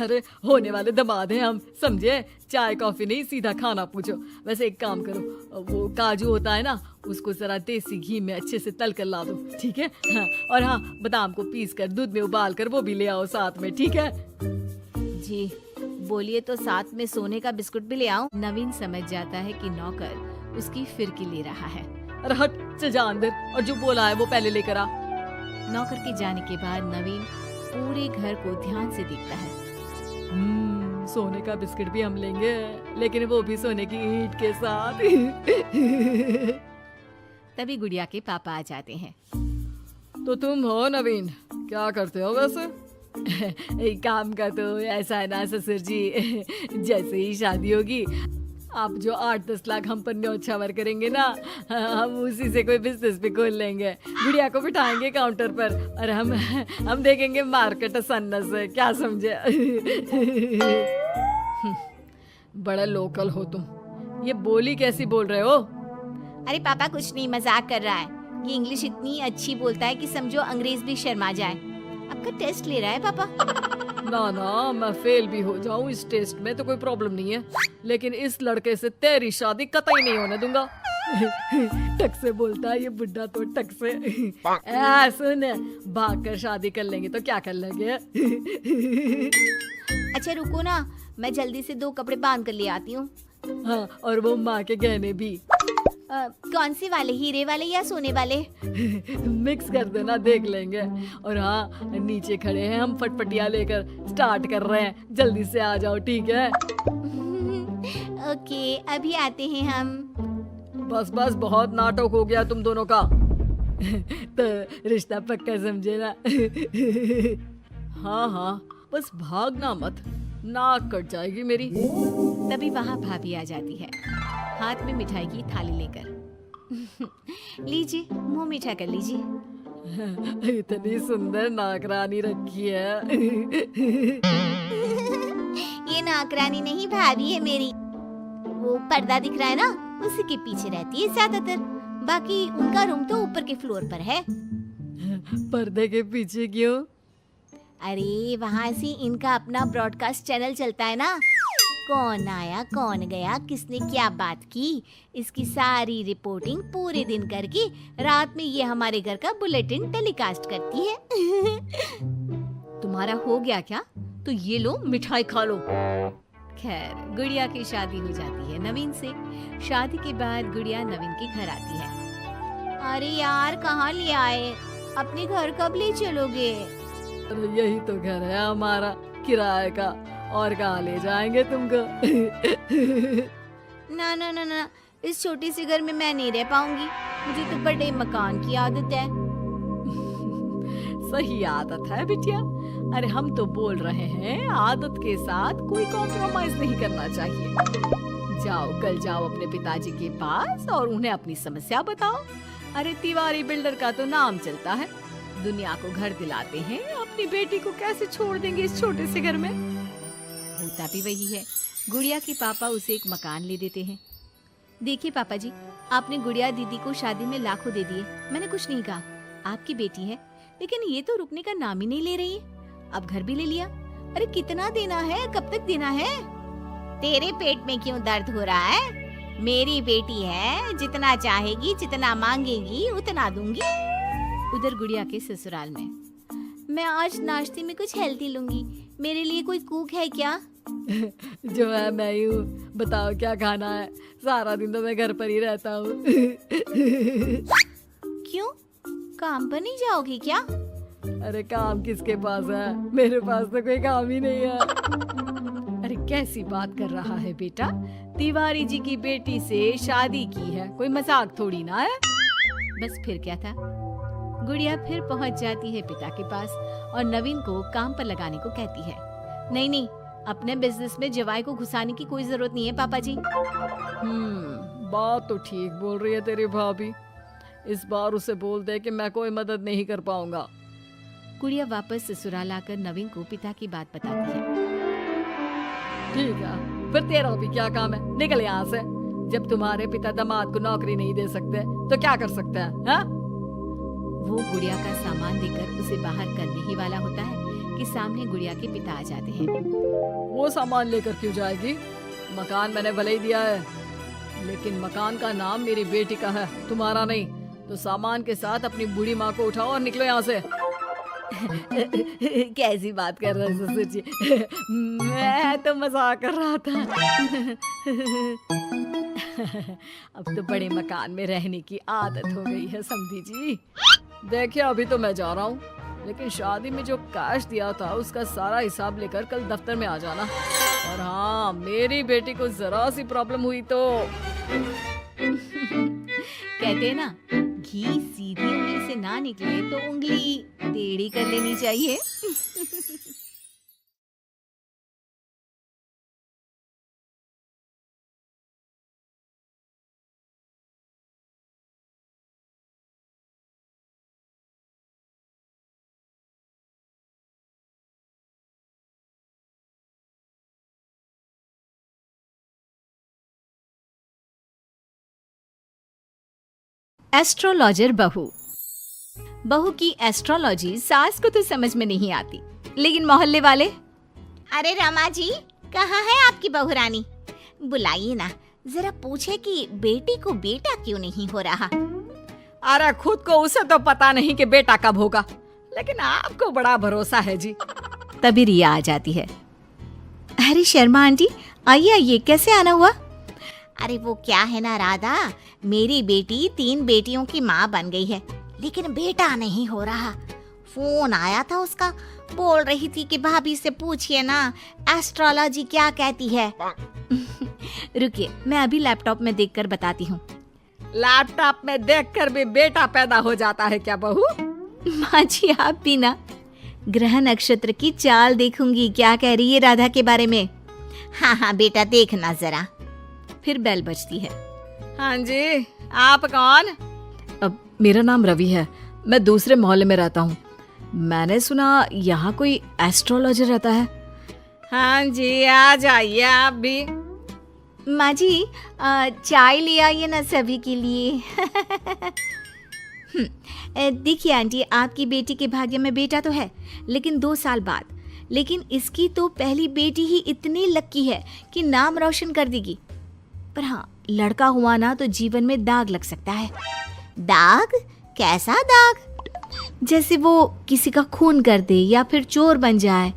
अरे होने वाले दामाद हैं हम, समझे? चाय कॉफी नहीं, सीधा खाना पूछो। वैसे एक काम करो, वो काजू होता है ना, उसको जरा देसी घी में अच्छे से तल कर ला दो, ठीक है? हाँ, और हाँ, बादाम को पीस कर दूध में उबाल कर वो भी ले आओ साथ में, ठीक है? जी बोलिए, तो साथ में सोने का बिस्कुट भी ले आऊं? नवीन समझ जाता है कि नौकर उसकी फिरकी ले रहा है। अरे हट, चल जा अंदर, और जो बोला है वो पहले लेकर आ। नौकर के जाने के बाद नवीन पूरे घर को ध्यान से देखता है। सोने का बिस्किट भी हम लेंगे, लेकिन वो भी सोने की ईंट के साथ। तभी गुड़िया के पापा आ जाते हैं। तो तुम हो नवीन, क्या करते हो वैसे? एक काम का तो ऐसा है ना ससुर जी, जैसे ही शादी होगी आप जो 8-10 लाख हम पर न्योछावर करेंगे ना, हम उसी से कोई बिजनेस भी खोल लेंगे। गुड़िया को बिठाएंगे काउंटर पर और हम देखेंगे मार्केट सन्ना से, क्या समझे? बड़ा लोकल हो तुम, ये बोली कैसी बोल रहे हो? अरे पापा कुछ नहीं, मजाक कर रहा है। ये इंग्लिश इतनी अच्छी बोलता है कि समझो अंग्रेज भी शर्मा जाए। आपका टेस्ट ले रहा है पापा? ना ना, मैं फेल भी हो जाऊं इस टेस्ट में तो कोई प्रॉब्लम नहीं है, लेकिन इस लड़के से तेरी शादी कतई नहीं होने दूंगा। टक से बोलता है ये बुड्ढा तो, टक से। सुन, भाग कर शादी कर लेंगे तो क्या कर लेंगे? अच्छा रुको ना, मैं जल्दी से 2 कपड़े बांध कर ले आती हूँ। हाँ, और वो माँ के गहने भी। कौन से वाले, हीरे वाले या सोने वाले? मिक्स कर देना, देख लेंगे। और हाँ, नीचे खड़े हैं हम फटफटिया लेकर, स्टार्ट कर रहे हैं, जल्दी से आ जाओ, ठीक है? ओके, अभी आते हैं हम। बस बस, बहुत नाटक हो गया तुम दोनों का। तो रिश्ता पक्का समझे ना? हाँ हाँ, बस भागना मत, नाक कट जाएगी मेरी। तभी वहाँ भाभी आ जाती है, हाथ में मिठाई की थाली लेकर। लीजिए, मुंह मीठा कर लीजिए। इतनी सुंदर नाकरानी रखी है। ये नाकरानी नहीं, भाभी है मेरी। वो पर्दा दिख रहा है ना, उसी के पीछे रहती है ज्यादातर। बाकी उनका रूम तो ऊपर के फ्लोर पर है। पर्दे के पीछे क्यों? अरे वहाँ से इनका अपना ब्रॉडकास्ट चैनल चलता है ना, कौन आया कौन गया, किसने क्या बात की, इसकी सारी रिपोर्टिंग पूरे दिन करके रात में ये हमारे घर का बुलेटिन टेलीकास्ट करती है। तुम्हारा हो गया क्या? तो ये लो मिठाई खा लो। खैर, गुड़िया की शादी हो जाती है नवीन से। शादी के बाद गुड़िया नवीन के घर आती है। अरे यार, कहाँ ले आए? अपने घर कब ले चलोगे? अरे यही तो घर है हमारा किराए का, और कहाँ ले जाएंगे तुमको? ना ना ना ना, इस छोटे से घर में मैं नहीं रह पाऊंगी। मुझे तो बड़े मकान की आदत है। सही आदत है बिटिया। अरे हम तो बोल रहे हैं आदत के साथ कोई कॉम्प्रोमाइज नहीं करना चाहिए। जाओ, कल जाओ अपने पिताजी के पास और उन्हें अपनी समस्या बताओ। अरे तिवारी बिल्डर का तो नाम चलता है, दुनिया को घर दिलाते हैं, अपनी बेटी को कैसे छोड़ देंगे इस छोटे से घर में? होता भी वही है। गुड़िया के पापा उसे एक मकान ले देते हैं। देखिए पापा जी, आपने गुड़िया दीदी को शादी में लाखों दे दिए, मैंने कुछ नहीं कहा। आपकी बेटी है, लेकिन ये तो रुकने का नाम ही नहीं ले रही है। अब घर भी ले लिया। अरे कितना देना है, कब तक देना है? तेरे पेट में क्यों दर्द हो रहा है? मेरी बेटी है, जितना चाहेगी, जितना मांगेगी उतना दूंगी। उधर गुड़िया के ससुराल में, मैं आज नाश्ते में कुछ हेल्दी लूंगी, मेरे लिए कोई कुक है क्या? जो है मैं ही हूँ, बताओ क्या खाना है? सारा दिन तो मैं घर पर ही रहता हूँ। क्यों, काम पर नहीं जाओगी क्या? अरे काम किसके पास है, मेरे पास तो कोई काम ही नहीं है। अरे कैसी बात कर रहा है बेटा, तिवारी जी की बेटी से शादी की है, कोई मजाक थोड़ी ना है। बस फिर क्या था। गुड़िया फिर पहुंच जाती है पिता के पास और नवीन को काम पर लगाने को कहती है। नहीं नहीं, अपने बिजनेस में जवाई को घुसाने की कोई जरूरत नहीं है पापा जी। बात तो ठीक बोल रही है तेरी भाभी। इस बार उसे बोल दे कि मैं कोई मदद नहीं कर पाऊंगा। गुड़िया वापस ससुराल आकर नवीन को पिता की बात बताती है। ठीक है, फिर तेरा भी क्या काम है, निकल यहाँ से। जब तुम्हारे पिता दामाद को नौकरी नहीं दे सकते तो क्या कर सकते हैं, हाँ? वो गुड़िया का सामान देकर उसे बाहर करने ही वाला होता है कि सामने गुड़िया के पिता आ जाते हैं। वो सामान लेकर क्यों जाएगी? मकान मैंने भले ही दिया है, लेकिन मकान का नाम मेरी बेटी का है, तुम्हारा नहीं। तो सामान के साथ अपनी बूढ़ी माँ को उठाओ और निकलो यहाँ से। कैसी बात कर रहे हैं ससुर जी? मैं तो मजाक कर रहा था। अब तो बड़े मकान में रहने की आदत हो गई है समधी जी। देखिए अभी तो मैं जा रहा हूँ, लेकिन शादी में जो कैश दिया था उसका सारा हिसाब लेकर कल दफ्तर में आ जाना। और हाँ, मेरी बेटी को जरा सी प्रॉब्लम हुई तो कहते हैं ना, घी सीधी उंगली से ना निकले तो उंगली टेढ़ी कर लेनी चाहिए। एस्ट्रोलॉजर बहू। बहू की एस्ट्रोलॉजी सास को तो समझ में नहीं आती, लेकिन मोहल्ले वाले। अरे रमा जी, कहाँ है आपकी बहू रानी? बुलाइए ना, जरा पूछे कि बेटी को बेटा क्यों नहीं हो रहा। अरे खुद को उसे तो पता नहीं कि बेटा कब होगा, लेकिन आपको बड़ा भरोसा है जी। तभी रिया आ जाती है। अरे शर्मा आंटी, आइए आइए, कैसे आना हुआ? अरे वो क्या है ना राधा, मेरी बेटी 3 बेटियों की माँ बन गई है, लेकिन बेटा नहीं हो रहा। फोन आया था उसका, बोल रही थी कि भाभी से पूछिए ना एस्ट्रोलॉजी क्या कहती है। रुकिए, मैं अभी लैपटॉप में देखकर बताती हूँ। लैपटॉप में देखकर भी बेटा पैदा हो जाता है क्या बहू? माँ जी आप भी ना। ग्रह नक्षत्र की चाल देखूंगी, क्या कह रही है राधा के बारे में। हाँ हाँ बेटा, देखना जरा। फिर बेल बजती है। हाँ जी, आप कौन? अब मेरा नाम रवि है, मैं दूसरे मोहल्ले में रहता हूँ। मैंने सुना यहाँ कोई एस्ट्रोलॉजर रहता है। हाँ जी, आ जाइए आप भी। माँ जी चाय ले आइए ना सभी के लिए। देखिए आंटी, आपकी बेटी के भाग्य में बेटा तो है, लेकिन 2 साल बाद। लेकिन इसकी तो पहली बेटी ही इतनी लकी है कि नाम रोशन कर देगी। पर हाँ, लड़का हुआ ना तो जीवन में दाग लग सकता है। दाग? कैसा दाग? जैसे वो किसी का खून कर दे या फिर चोर बन जाए,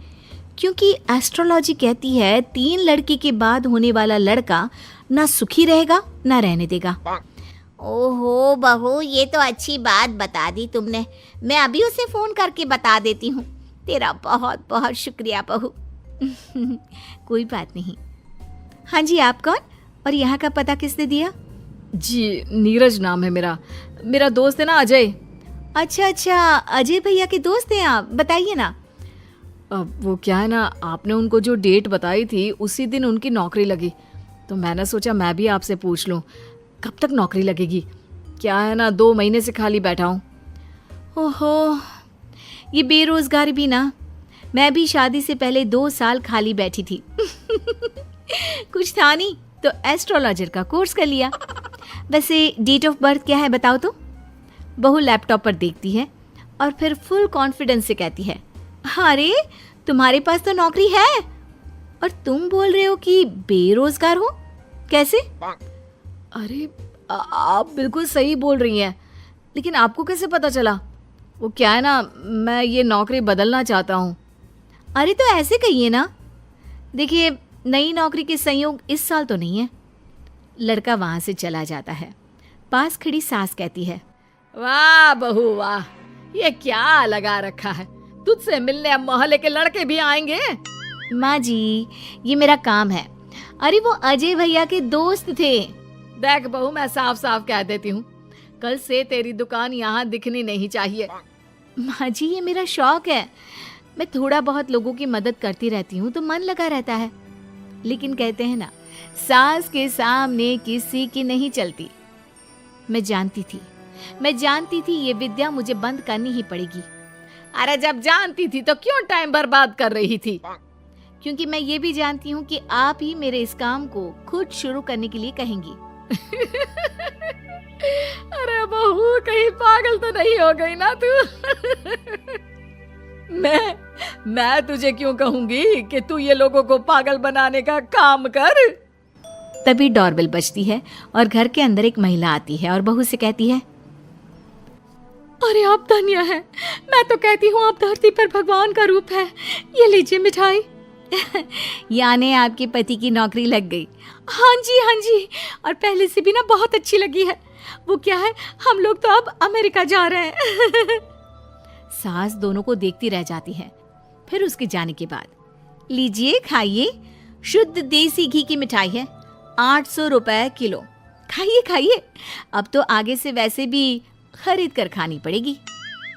क्योंकि एस्ट्रोलॉजी कहती है 3 लड़की के बाद होने वाला लड़का ना सुखी रहेगा ना रहने देगा। ओहो बहू, ये तो अच्छी बात बता दी तुमने। मैं अभी उसे फ़ोन करके बता देती हूँ। तेरा बहुत बहुत शुक्रिया बहू। कोई बात नहीं। हाँ जी, आप कौन और यहाँ का पता किसने दिया? जी, नीरज नाम है मेरा। मेरा दोस्त है ना अजय। अच्छा अच्छा, अजय भैया के दोस्त हैं आप, बताइए ना। अब वो क्या है ना, आपने उनको जो डेट बताई थी उसी दिन उनकी नौकरी लगी, तो मैंने सोचा मैं भी आपसे पूछ लूँ कब तक नौकरी लगेगी। क्या है ना, 2 महीने से खाली बैठा हूँ। ओहो, ये बेरोजगारी भी ना। मैं भी शादी से पहले 2 साल खाली बैठी थी। कुछ था नहीं तो एस्ट्रोलॉजर का कोर्स कर लिया। वैसे डेट ऑफ बर्थ क्या है बताओ तो? बहू लैपटॉप पर देखती है और फिर फुल कॉन्फिडेंस से कहती है, अरे तुम्हारे पास तो नौकरी है और तुम बोल रहे हो कि बेरोजगार हो, कैसे? अरे आप बिल्कुल सही बोल रही हैं, लेकिन आपको कैसे पता चला? वो क्या है ना, मैं ये नौकरी बदलना चाहता हूँ। अरे तो ऐसे कहिए ना। देखिए, नई नौकरी के संयोग इस साल तो नहीं है। लड़का वहां से चला जाता है। पास खड़ी सास कहती है, वाह बहू वाह, ये क्या लगा रखा है, तुझसे मिलने अब मोहल्ले के लड़के भी आएंगे। माँ जी, ये मेरा काम है। अरे वो अजय भैया के दोस्त थे। देख बहू, मैं साफ साफ कह देती हूँ, कल से तेरी दुकान यहाँ दिखनी नहीं चाहिए। माँ जी, ये मेरा शौक है। मैं थोड़ा बहुत लोगों की मदद करती रहती हूँ तो मन लगा रहता है। लेकिन कहते हैं ना, सास के सामने किसी की नहीं चलती। मैं जानती थी ये विद्या मुझे बंद करनी ही पड़ेगी। अरे जब जानती थी तो क्यों टाइम बर्बाद कर रही थी? क्योंकि मैं ये भी जानती हूँ कि आप ही मेरे इस काम को खुद शुरू करने के लिए कहेंगी। अरे बहू, कहीं पागल तो नहीं हो गई ना तू? मैं तुझे क्यों कहूंगी कि तू ये लोगों को पागल बनाने का काम कर। तभी डोरबेल बजती है और घर के अंदर एक महिला आती है और बहू से कहती है, अरे आप धन्य हैं, मैं तो कहती हूँ आप धरती पर भगवान का रूप है। ये लीजिए मिठाई। यानी आपके पति की नौकरी लग गई? हाँ जी, और पहले से भी ना बहुत अच्छी लगी है। वो क्या है, हम लोग तो अब अमेरिका जा रहे हैं। सास दोनों को देखती रह जाती है। फिर उसके जाने के बाद, लीजिए खाइए, शुद्ध देसी घी की मिठाई है, 800 रुपए किलो। खाइए खाइए, अब तो आगे से वैसे भी खरीद कर खानी पड़ेगी।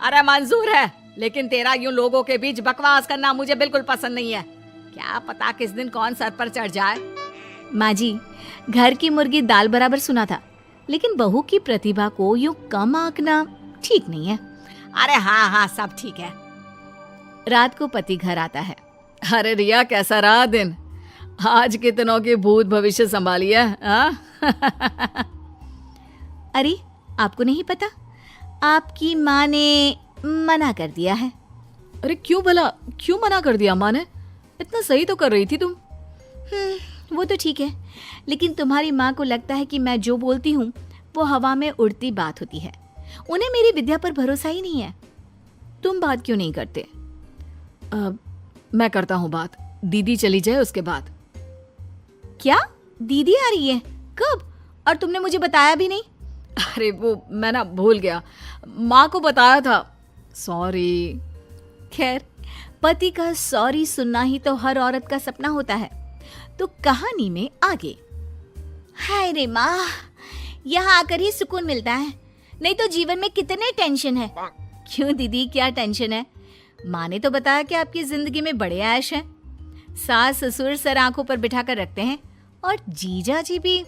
अरे मंजूर है, लेकिन तेरा यूं लोगों के बीच बकवास करना मुझे बिल्कुल पसंद नहीं है। क्या पता किस दिन कौन सर पर चढ़ जाए। माँ जी, घर की मुर्गी दाल बराबर सुना था, लेकिन बहू की प्रतिभा को यूं कम आंकना ठीक नहीं है। अरे हाँ, सब ठीक है। रात को पति घर आता है। अरे रिया, कैसा रहा दिन? आज कितनों के भूत भविष्य संभाली है। अरे आपको नहीं पता, आपकी माँ ने मना कर दिया है। अरे क्यों भला, क्यों मना कर दिया माँ ने? इतना सही तो कर रही थी तुम। वो तो ठीक है, लेकिन तुम्हारी माँ को लगता है कि मैं जो बोलती हूँ वो हवा में उड़ती बात होती है। उन्हें मेरी विद्या पर भरोसा ही नहीं है। तुम बात क्यों नहीं करते? मैं करता हूँ बात, दीदी चली जाए उसके बाद। क्या दीदी आ रही है? कब? और तुमने मुझे बताया भी नहीं। अरे वो मैं ना भूल गया, माँ को बताया था, सॉरी। खैर, पति का सॉरी सुनना ही तो हर औरत का सपना होता है। तो कहानी में आगे। हाय रे माँ, यहाँ आकर ही सुकून मिलता है, नहीं तो जीवन में कितने टेंशन है। क्यों दीदी, क्या टेंशन है? माँ ने तो बताया कि आपकी जिंदगी में बड़े ऐश हैं। सास ससुर सर आंखों पर बिठा कर रखते हैं और जीजा जी भी।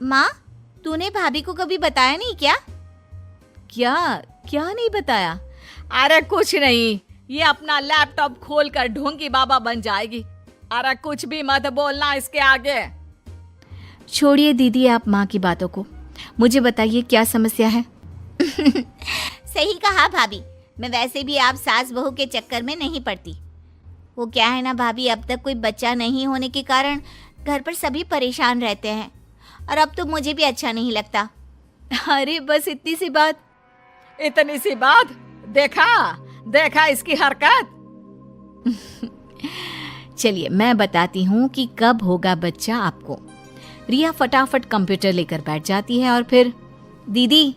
माँ, तूने भाभी को कभी बताया नहीं क्या? क्या नहीं बताया? अरे कुछ नहीं, ये अपना लैपटॉप खोलकर ढोंगी बाबा बन जाएगी। अरे कुछ भी मत बोलना इसके आगे। छोड़िए दीदी आप माँ की बातों को, मुझे बताइए क्या समस्या है? सही कहा भाभी, मैं वैसे भी आप सास बहू के चक्कर में नहीं पड़ती। वो क्या है ना भाभी, अब तक कोई बच्चा नहीं होने के कारण घर पर सभी परेशान रहते हैं और अब तो मुझे भी अच्छा नहीं लगता। अरे बस इतनी सी बात। इतनी सी बात? देखा इसकी हरकत। चलिए मैं बताती हूँ कि कब होगा बच्चा आपको। रिया फटाफट कंप्यूटर लेकर बैठ जाती है और फिर, दीदी,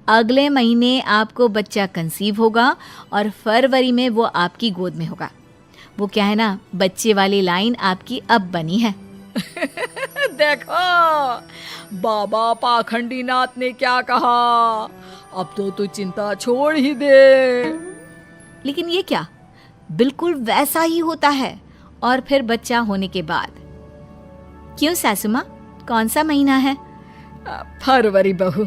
अगले महीने आपको बच्चा कंसीव होगा और फरवरी में वो आपकी गोद में होगा। वो क्या है ना, बच्चे वाली लाइन आपकी अब बनी है। देखो बाबा पाखंडी नाथ ने क्या कहा, अब तो तू चिंता छोड़ ही दे। लेकिन ये क्या, बिल्कुल वैसा ही होता है। और फिर बच्चा होने के बाद, क्यों सासू माँ, कौन सा महीना है? फरवरी बहू,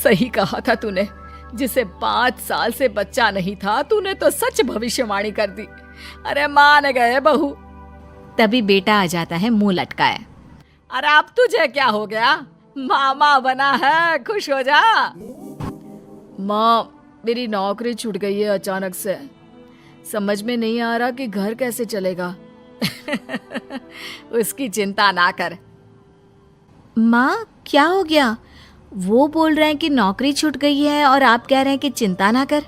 सही कहा था तूने। जिसे 5 साल से बच्चा नहीं था, तूने तो सच भविष्यवाणी कर दी। अरे मान गए बहू। तभी बेटा आ जाता है मुंह लटकाए। अरे अब तुझे क्या हो गया, मामा बना है, खुश हो जा। माँ, मेरी नौकरी छूट गई है अचानक से, समझ में नहीं आ रहा कि घर कैसे चलेगा। उसकी चिंता ना कर। माँ, क्या हो गया? वो बोल रहे हैं कि नौकरी छूट गई है और आप कह रहे हैं कि चिंता ना कर।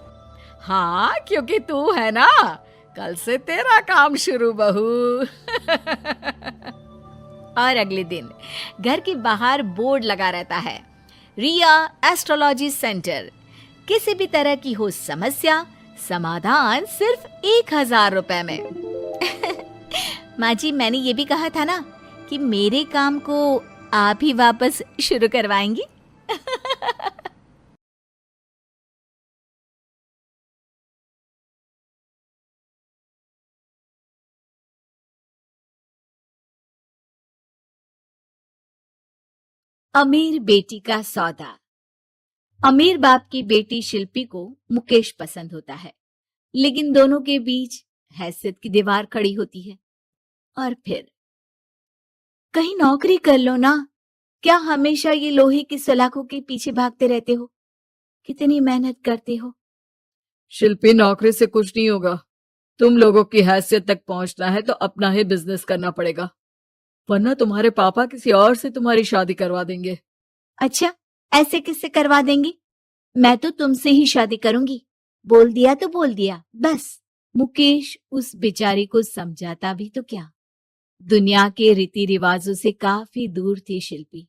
हाँ, क्योंकि तू है ना, कल से तेरा काम शुरू बहू। और अगले दिन घर के बाहर बोर्ड लगा रहता है, रिया एस्ट्रोलॉजी सेंटर। किसी भी तरह की हो समस्या, समाधान सिर्फ 1000 रुपए में। माँ जी, मैंने ये भी कहा था ना कि मेरे काम को आप ही वापस शुरू करवाएंगी। अमीर बेटी का सौदा। अमीर बाप की बेटी शिल्पी को मुकेश पसंद होता है, लेकिन दोनों के बीच हैसियत की दीवार खड़ी होती है। और फिर, कहीं नौकरी कर लो ना, क्या हमेशा ये लोहे की सलाखों के पीछे भागते रहते हो? कितनी मेहनत करते हो। शिल्पी, नौकरी से कुछ नहीं होगा। तुम लोगों की हैसियत तक पहुंचना है तो अपना ही बिजनेस करना पड़ेगा, वरना तुम्हारे पापा किसी और से तुम्हारी शादी करवा देंगे। अच्छा, ऐसे किससे करवा देंगे? मैं तो तुमसे ही शादी करूंगी। बोल दिया तो बोल दिया, बस। मुकेश उस बेचारी को समझाता भी तो क्या। दुनिया के रीति रिवाजों से काफी दूर थी शिल्पी।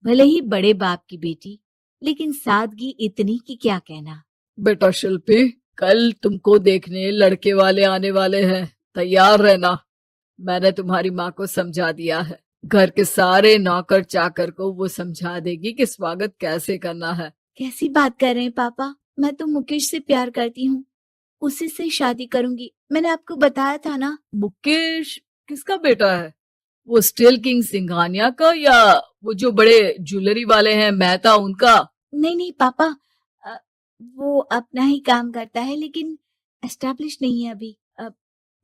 भले ही बड़े बाप की बेटी, लेकिन सादगी इतनी कि क्या कहना। बेटा शिल्पी, कल तुमको देखने लड़के वाले आने वाले हैं, तैयार रहना। मैंने तुम्हारी माँ को समझा दिया है। घर के सारे नौकर चाकर को वो समझा देगी कि स्वागत कैसे करना है। कैसी बात कर रहे हैं पापा? मैं तो मुकेश से प्यार करती हूँ, उसी से शादी करूंगी। मैंने आपको बताया था ना। मुकेश किसका बेटा है? वो स्टील किंग सिंघानिया का, या वो जो बड़े ज्वेलरी वाले हैं मेहता, उनका? नहीं नहीं पापा, वो अपना ही काम करता है, लेकिन एस्टेब्लिश नहीं है अभी।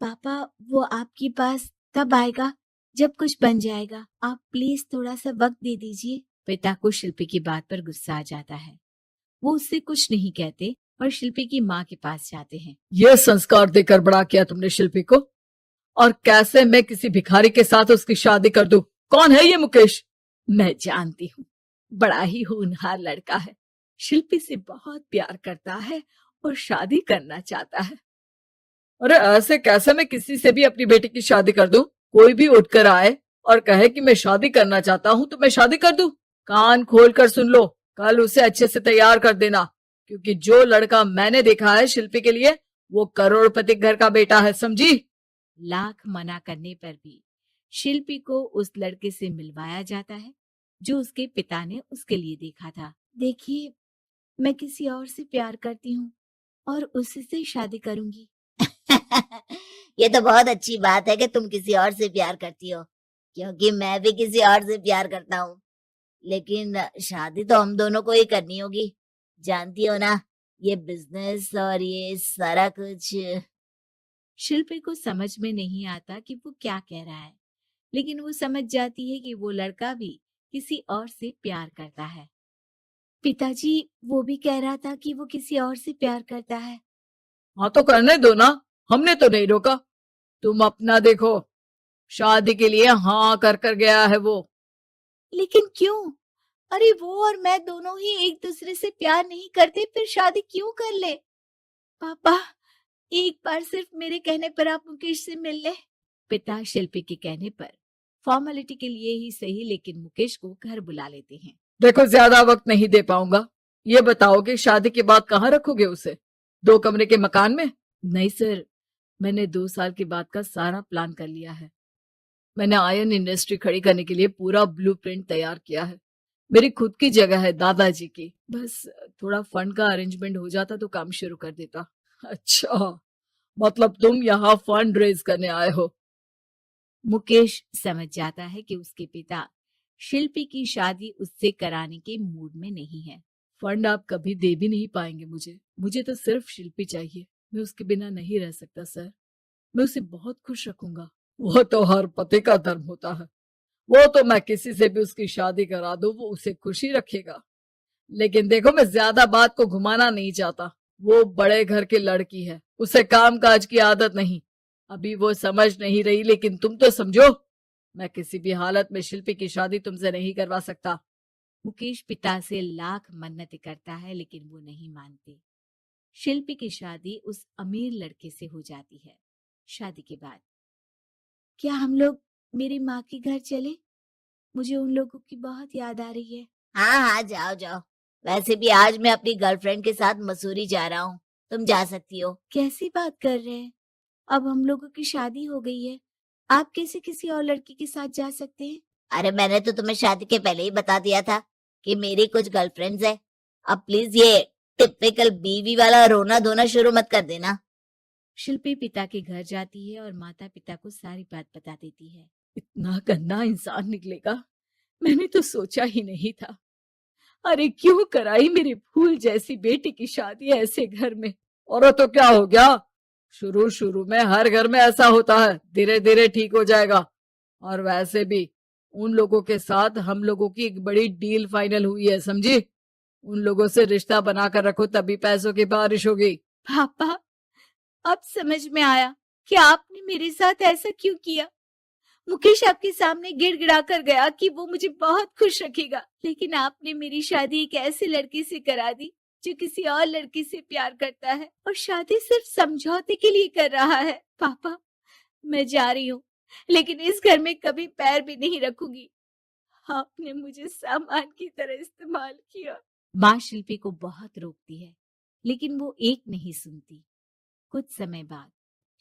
पापा, वो आपके पास तब आएगा जब कुछ बन जाएगा। आप प्लीज थोड़ा सा वक्त दे दीजिए। पिता को शिल्पी की बात पर गुस्सा आ जाता है। वो उससे कुछ नहीं कहते और शिल्पी की माँ के पास जाते हैं। ये संस्कार देकर बड़ा किया तुमने शिल्पी को, और कैसे मैं किसी भिखारी के साथ उसकी शादी कर दूं? कौन है ये मुकेश? मैं जानती हूँ, बड़ा ही होनहार लड़का है, शिल्पी से बहुत प्यार करता है और शादी करना चाहता है। अरे ऐसे कैसे मैं किसी से भी अपनी बेटी की शादी कर दूं? कोई भी उठकर आए और कहे कि मैं शादी करना चाहता हूं तो मैं शादी कर दूं? कान खोल कर सुन लो, कल उसे अच्छे से तैयार कर देना, क्योंकि जो लड़का मैंने देखा है शिल्पी के लिए, वो करोड़पति घर का बेटा है, समझी? लाख मना करने पर भी शिल्पी को उस लड़के से मिलवाया जाता है जो उसके पिता ने उसके लिए देखा था। देखिए, मैं किसी और से प्यार करती हूँ और उसी से शादी करूंगी। ये तो बहुत अच्छी बात है कि तुम किसी और से प्यार करती हो, क्योंकि मैं भी किसी और से प्यार करता हूँ। लेकिन शादी तो हम दोनों को ही करनी होगी, जानती हो ना, ये बिजनेस और ये सारा कुछ। शिल्पी को समझ में नहीं आता कि वो क्या कह रहा है, लेकिन वो समझ जाती है कि वो लड़का भी किसी और से प्यार करता है। पिताजी, वो भी कह रहा था कि वो किसी और से प्यार करता है। हाँ तो करने दो ना, हमने तो नहीं रोका। तुम अपना देखो, शादी के लिए हाँ कर कर गया है वो। लेकिन क्यों? अरे वो और मैं दोनों ही एक दूसरे से प्यार नहीं करते, फिर शादी क्यों कर ले? पापा, एक बार सिर्फ मेरे कहने पर आप मुकेश से मिल ले। पिता शिल्पी के कहने पर फॉर्मेलिटी के लिए ही सही, लेकिन मुकेश को घर बुला लेते हैं। देखो, ज्यादा वक्त नहीं दे पाऊंगा। ये बताओ कि शादी के बाद कहाँ रखोगे उसे? 2 कमरे के मकान में? नहीं सर, मैंने 2 साल के बाद का सारा प्लान कर लिया है। मैंने आयरन इंडस्ट्री खड़ी करने के लिए पूरा ब्लूप्रिंट तैयार किया है। मेरी खुद की जगह है दादाजी की। बस थोड़ा फंड का अरेंजमेंट हो जाता तो काम शुरू कर देता। अच्छा, मतलब तुम यहाँ फंड रेज करने आए हो? मुकेश समझ जाता है कि उसके पिता शिल्पी की शादी उससे कराने के मूड में नहीं है। फंड आप कभी दे भी नहीं पाएंगे मुझे तो सिर्फ शिल्पी चाहिए। मैं उसके बिना नहीं रह सकता सर। मैं उसे बहुत खुश रखूंगा। वो तो हर पति का धर्म होता है। वो तो मैं किसी से भी उसकी शादी करा दूं, वो उसे खुशी रखेगा। लेकिन देखो, मैं ज्यादा बात को घुमाना नहीं चाहता। वो बड़े घर की लड़की है, उसे काम काज की आदत नहीं। अभी वो समझ नहीं रही, लेकिन तुम तो समझो। मैं किसी भी हालत में शिल्पी की शादी तुमसे नहीं करवा सकता। मुकेश पिता से लाख मन्नतें करता है, लेकिन वो नहीं मानते। शिल्पी की शादी उस अमीर लड़के से हो जाती है। शादी के बाद, क्या हम लोग मेरी माँ के घर चले? मुझे उन लोगों की बहुत याद आ रही है। हाँ हाँ, जाओ जाओ। वैसे भी आज मैं अपनी गर्लफ्रेंड के साथ मसूरी जा रहा हूँ, तुम जा सकती हो। कैसी बात कर रहे हैं? अब हम लोगों की शादी हो गई है, आप कैसे किसी और लड़की के साथ जा सकते हैं? अरे मैंने तो तुम्हें शादी के पहले ही बता दिया था कि मेरी कुछ गर्लफ्रेंड्स है। अब प्लीज ये टिपिकल बीवी वाला रोना धोना शुरू मत कर देना। शिल्पी पिता के घर जाती है और माता पिता को सारी बात बता देती है। इतना गंदा इंसान निकलेगा, मैंने तो सोचा ही नहीं था। अरे क्यों कराई मेरी फूल जैसी बेटी की शादी ऐसे घर में? और तो क्या हो गया? शुरू शुरू में हर घर में ऐसा होता है, धीरे धीरे ठीक हो जाएगा। और वैसे भी उन लोगों के साथ हम लोगों की एक बड़ी डील फाइनल हुई है, समझी? उन लोगों से रिश्ता बनाकर रखो, तभी पैसों की बारिश होगी। पापा, अब समझ में आया कि आपने मेरे साथ ऐसा क्यों किया। मुकेश आपके सामने गिड़गिड़ा कर गया कि वो मुझे बहुत खुश रखेगा, लेकिन आपने मेरी शादी एक ऐसे लड़के से करा दी जो किसी और लड़की से प्यार करता है और शादी सिर्फ समझौते के लिए कर रहा है। पापा, मैं जा रही हूँ, लेकिन इस घर में कभी पैर भी नहीं रखूंगी। आपने मुझे सामान की तरह इस्तेमाल किया। माँ शिल्पी को बहुत रोकती है, लेकिन वो एक नहीं सुनती। कुछ समय बाद,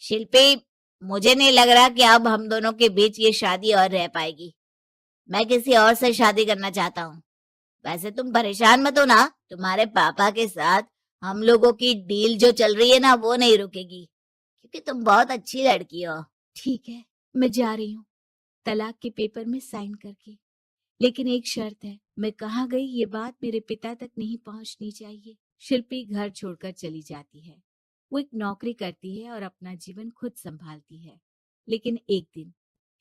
शिल्पी, मुझे नहीं लग रहा कि अब हम दोनों के बीच ये शादी और रह पाएगी। मैं किसी और से शादी करना चाहता हूँ। वैसे तुम परेशान मत हो ना, तुम्हारे पापा के साथ हम लोगों की डील जो चल रही है ना, वो नहीं रुकेगी, क्योंकि तुम बहुत अच्छी लड़की हो। ठीक है, मैं जा रही हूँ, तलाक के पेपर में साइन करके। लेकिन एक शर्त है, मैं कहाँ गई ये बात मेरे पिता तक नहीं पहुँचनी चाहिए। शिल्पी घर छोड़कर चली जाती है। वो एक नौकरी करती है और अपना जीवन खुद संभालती है। लेकिन एक दिन,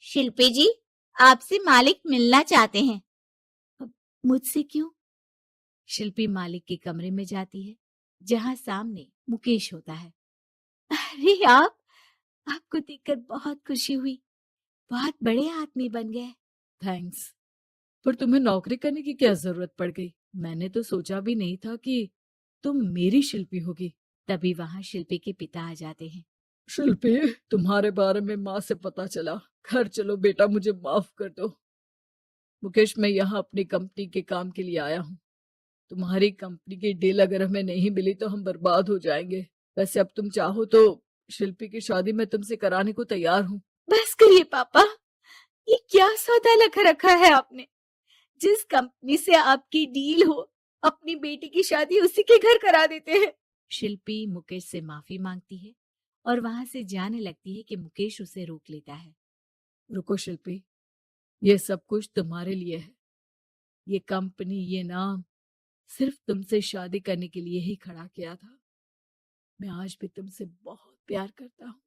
शिल्पी जी, आपसे मालिक मिलना चाहते हैं। मुझसे क्यों? शिल्पी मालिक के कमरे में जाती है, जहां सामने मुकेश होता है। अरे आपको देखकर बहुत खुशी हुई, बहुत बड़े आदमी बन गए। थैंक्स, पर तुम्हें नौकरी करने की क्या जरूरत पड़ गई? मैंने तो सोचा भी नहीं था कि तुम मेरी शिल्पी होगी। तभी वहां शिल्पी के पिता आ जाते हैं। शिल्पी, तुम्हारे बारे में माँ से पता चला। घर चलो बेटा, मुझे माफ कर दो। मुकेश, मैं यहाँ अपनी कंपनी के काम के लिए आया हूँ। तुम्हारी कंपनी की डील अगर हमें नहीं मिली तो हम बर्बाद हो जाएंगे। वैसे अब तुम चाहो तो शिल्पी की शादी मैं तुमसे कराने को तैयार हूँ। बस करिए पापा, ये क्या सौदा लगा रखा है आपने? जिस कंपनी से आपकी डील हो, अपनी बेटी की शादी उसी के घर करा देते हैं। शिल्पी मुकेश से माफी मांगती है और वहां से जाने लगती है कि मुकेश उसे रोक लेता है। रुको शिल्पी, ये सब कुछ तुम्हारे लिए है। ये कंपनी, ये नाम सिर्फ तुमसे शादी करने के लिए ही खड़ा किया था। मैं आज भी तुमसे बहुत प्यार करता हूँ।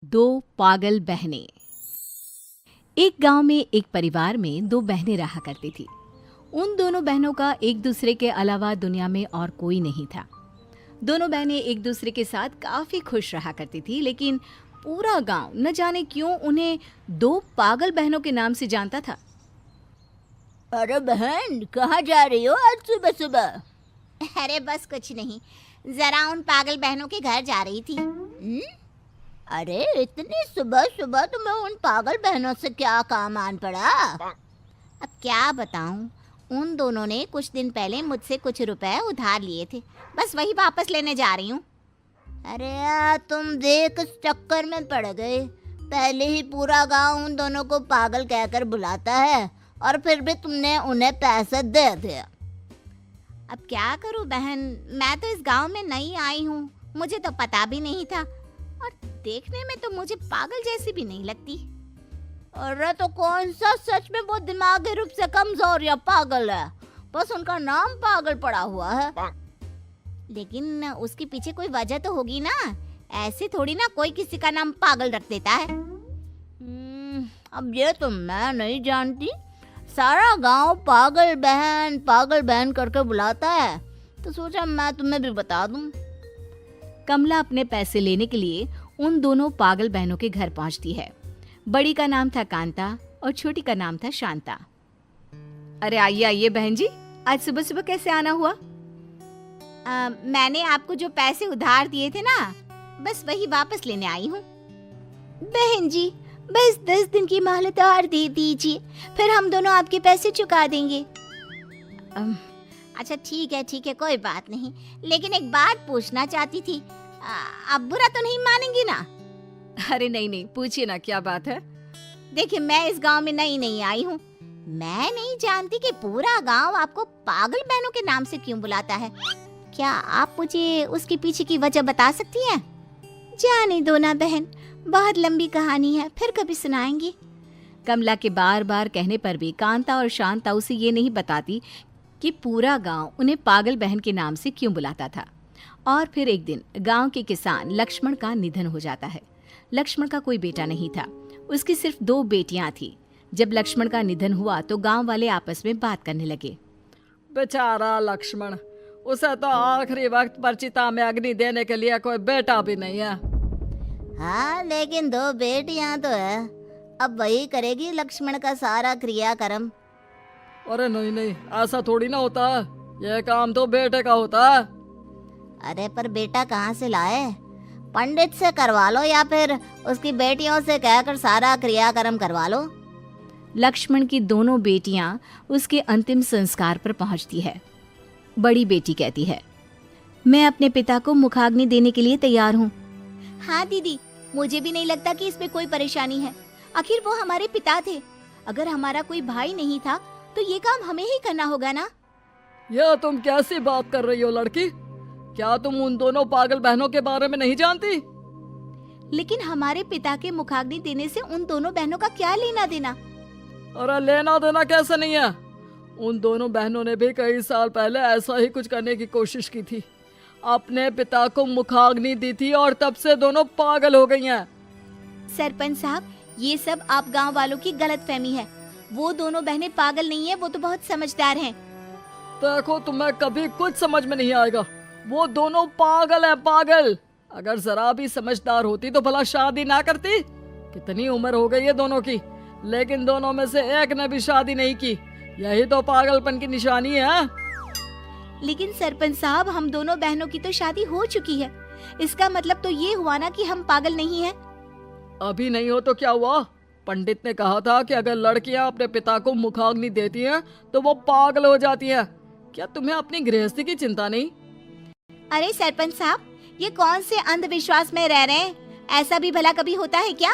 दो पागल बहनें। एक गांव में एक परिवार में 2 बहनें रहा करती थी। उन दोनों बहनों का एक दूसरे के अलावा दुनिया में और कोई नहीं था। दोनों बहनें एक दूसरे के साथ काफी खुश रहा करती थी, लेकिन पूरा गांव न जाने क्यों उन्हें दो पागल बहनों के नाम से जानता था। अरे बहन, कहाँ जा रही हो आज सुबह सुबह? अरे बस कुछ नहीं, जरा उन पागल बहनों के घर जा रही थी। अरे इतनी सुबह सुबह तुम्हें उन पागल बहनों से क्या काम आन पड़ा? अब क्या बताऊं, उन दोनों ने कुछ दिन पहले मुझसे कुछ रुपए उधार लिए थे, बस वही वापस लेने जा रही हूँ। अरे यार, तुम देख इस चक्कर में पड़ गए। पहले ही पूरा गांव उन दोनों को पागल कहकर बुलाता है और फिर भी तुमने उन्हें पैसे दे दिया। अब क्या करूं बहन, मैं तो इस गांव में नई आई हूँ, मुझे तो पता भी नहीं था, और देखने में तो मुझे पागल जैसी भी नहीं लगती। अरे तो कौन सा सच में वो दिमागी रूप से कमजोर या पागल है, बस उनका नाम पागल पड़ा हुआ है। लेकिन उसके पीछे कोई वजह तो होगी ना, ऐसे थोड़ी ना कोई किसी का नाम पागल रख देता है। अब ये तो मैं नहीं जानती, सारा गांव पागल बहन करके बुलाता है, तो सोचा मैं तुम्हें भी बता दूं। कमला अपने पैसे लेने के लिए उन दोनों पागल बहनों के घर पहुंचती है। बड़ी का नाम था कांता और छोटी का नाम था शांता। अरे आइए आइए बहन जी, आज सुबह सुबह कैसे आना हुआ? मैंने आपको जो पैसे उधार दिए थे ना, बस वही वापस लेने आई हूँ। बहन जी, बस 10 दिन की मोहलत और दे दीजिए, फिर हम दोनों आपके पैसे चुका देंगे। अच्छा ठीक है, कोई बात नहीं, लेकिन एक बात पूछना चाहती थी, आप बुरा तो नहीं मानेंगी ना? अरे नहीं, पूछिए ना, क्या बात है? देखिए, मैं इस गांव में नई आई हूँ, मैं नहीं जानती कि पूरा गांव आपको पागल बहनों के नाम से क्यों बुलाता है। क्या आप मुझे उसके पीछे की वजह बता सकती हैं? जाने दो ना बहन, बहुत लंबी कहानी है, फिर कभी सुनाएंगी। कमला के बार बार कहने पर भी कांता और शांता उसे ये नहीं बताती कि पूरा गांव उन्हें पागल बहन के नाम से क्यों बुलाता था। और फिर एक दिन गांव के किसान लक्ष्मण का निधन हो जाता है। लक्ष्मण का कोई बेटा नहीं था, उसकी सिर्फ 2 बेटियां थी। जब लक्ष्मण का निधन हुआ तो गांव वाले आपस में बात करने लगे। बेचारा लक्ष्मण, उसे तो आखिरी वक्त पर चिता में अग्नि देने के लिए कोई बेटा भी नहीं है। हाँ, लेकिन 2 बेटियां तो है, अब वही करेगी लक्ष्मण का सारा क्रियाक्रम। अरे नहीं, ऐसा थोड़ी ना होता, ये काम तो बेटे का होता है। अरे पर बेटा कहाँ से लाए? पंडित से करवा लो या फिर उसकी बेटियों से कहकर सारा क्रियाक्रम करवा लो। लक्ष्मण की दोनों बेटियां उसके अंतिम संस्कार पर पहुंचती है। बड़ी बेटी कहती है, मैं अपने पिता को मुखाग्नि देने के लिए तैयार हूँ। हाँ दीदी, मुझे भी नहीं लगता कि इसमें कोई परेशानी है, आखिर वो हमारे पिता थे। अगर हमारा कोई भाई नहीं था तो ये काम हमें ही करना होगा ना। यह तुम कैसी बात कर रही हो लड़की? क्या तुम उन दोनों पागल बहनों के बारे में नहीं जानती? लेकिन हमारे पिता के मुखाग्नि देने से उन दोनों बहनों का क्या लेना देना? अरे लेना देना कैसे नहीं है, उन दोनों बहनों ने भी कई साल पहले ऐसा ही कुछ करने की कोशिश की थी, अपने पिता को मुखाग्नि दी थी और तब से दोनों पागल हो गई हैं। सरपंच साहब, ये सब आप गांव वालों की गलतफहमी है। वो दोनों बहनें पागल नहीं है, वो तो बहुत समझदार हैं। देखो, तुम्हें कभी कुछ समझ में नहीं आएगा, वो दोनों पागल है, पागल। अगर जरा भी समझदार होती तो भला शादी ना करती। कितनी उम्र हो गई है दोनों की, लेकिन दोनों में से एक ने भी शादी नहीं की। यही तो पागलपन की निशानी है। लेकिन सरपंच साहब, हम दोनों बहनों की तो शादी हो चुकी है, इसका मतलब तो ये हुआ ना कि हम पागल नहीं हैं। अभी नहीं हो तो क्या हुआ? पंडित ने कहा था कि अगर लड़कियां अपने पिता को मुखाग्नि देती हैं तो वो पागल हो जाती हैं। क्या तुम्हें अपनी गृहस्थी की चिंता नहीं? अरे सरपंच साहब, ये कौन से अंधविश्वास में रह रहे हैं? ऐसा भी भला कभी होता है क्या?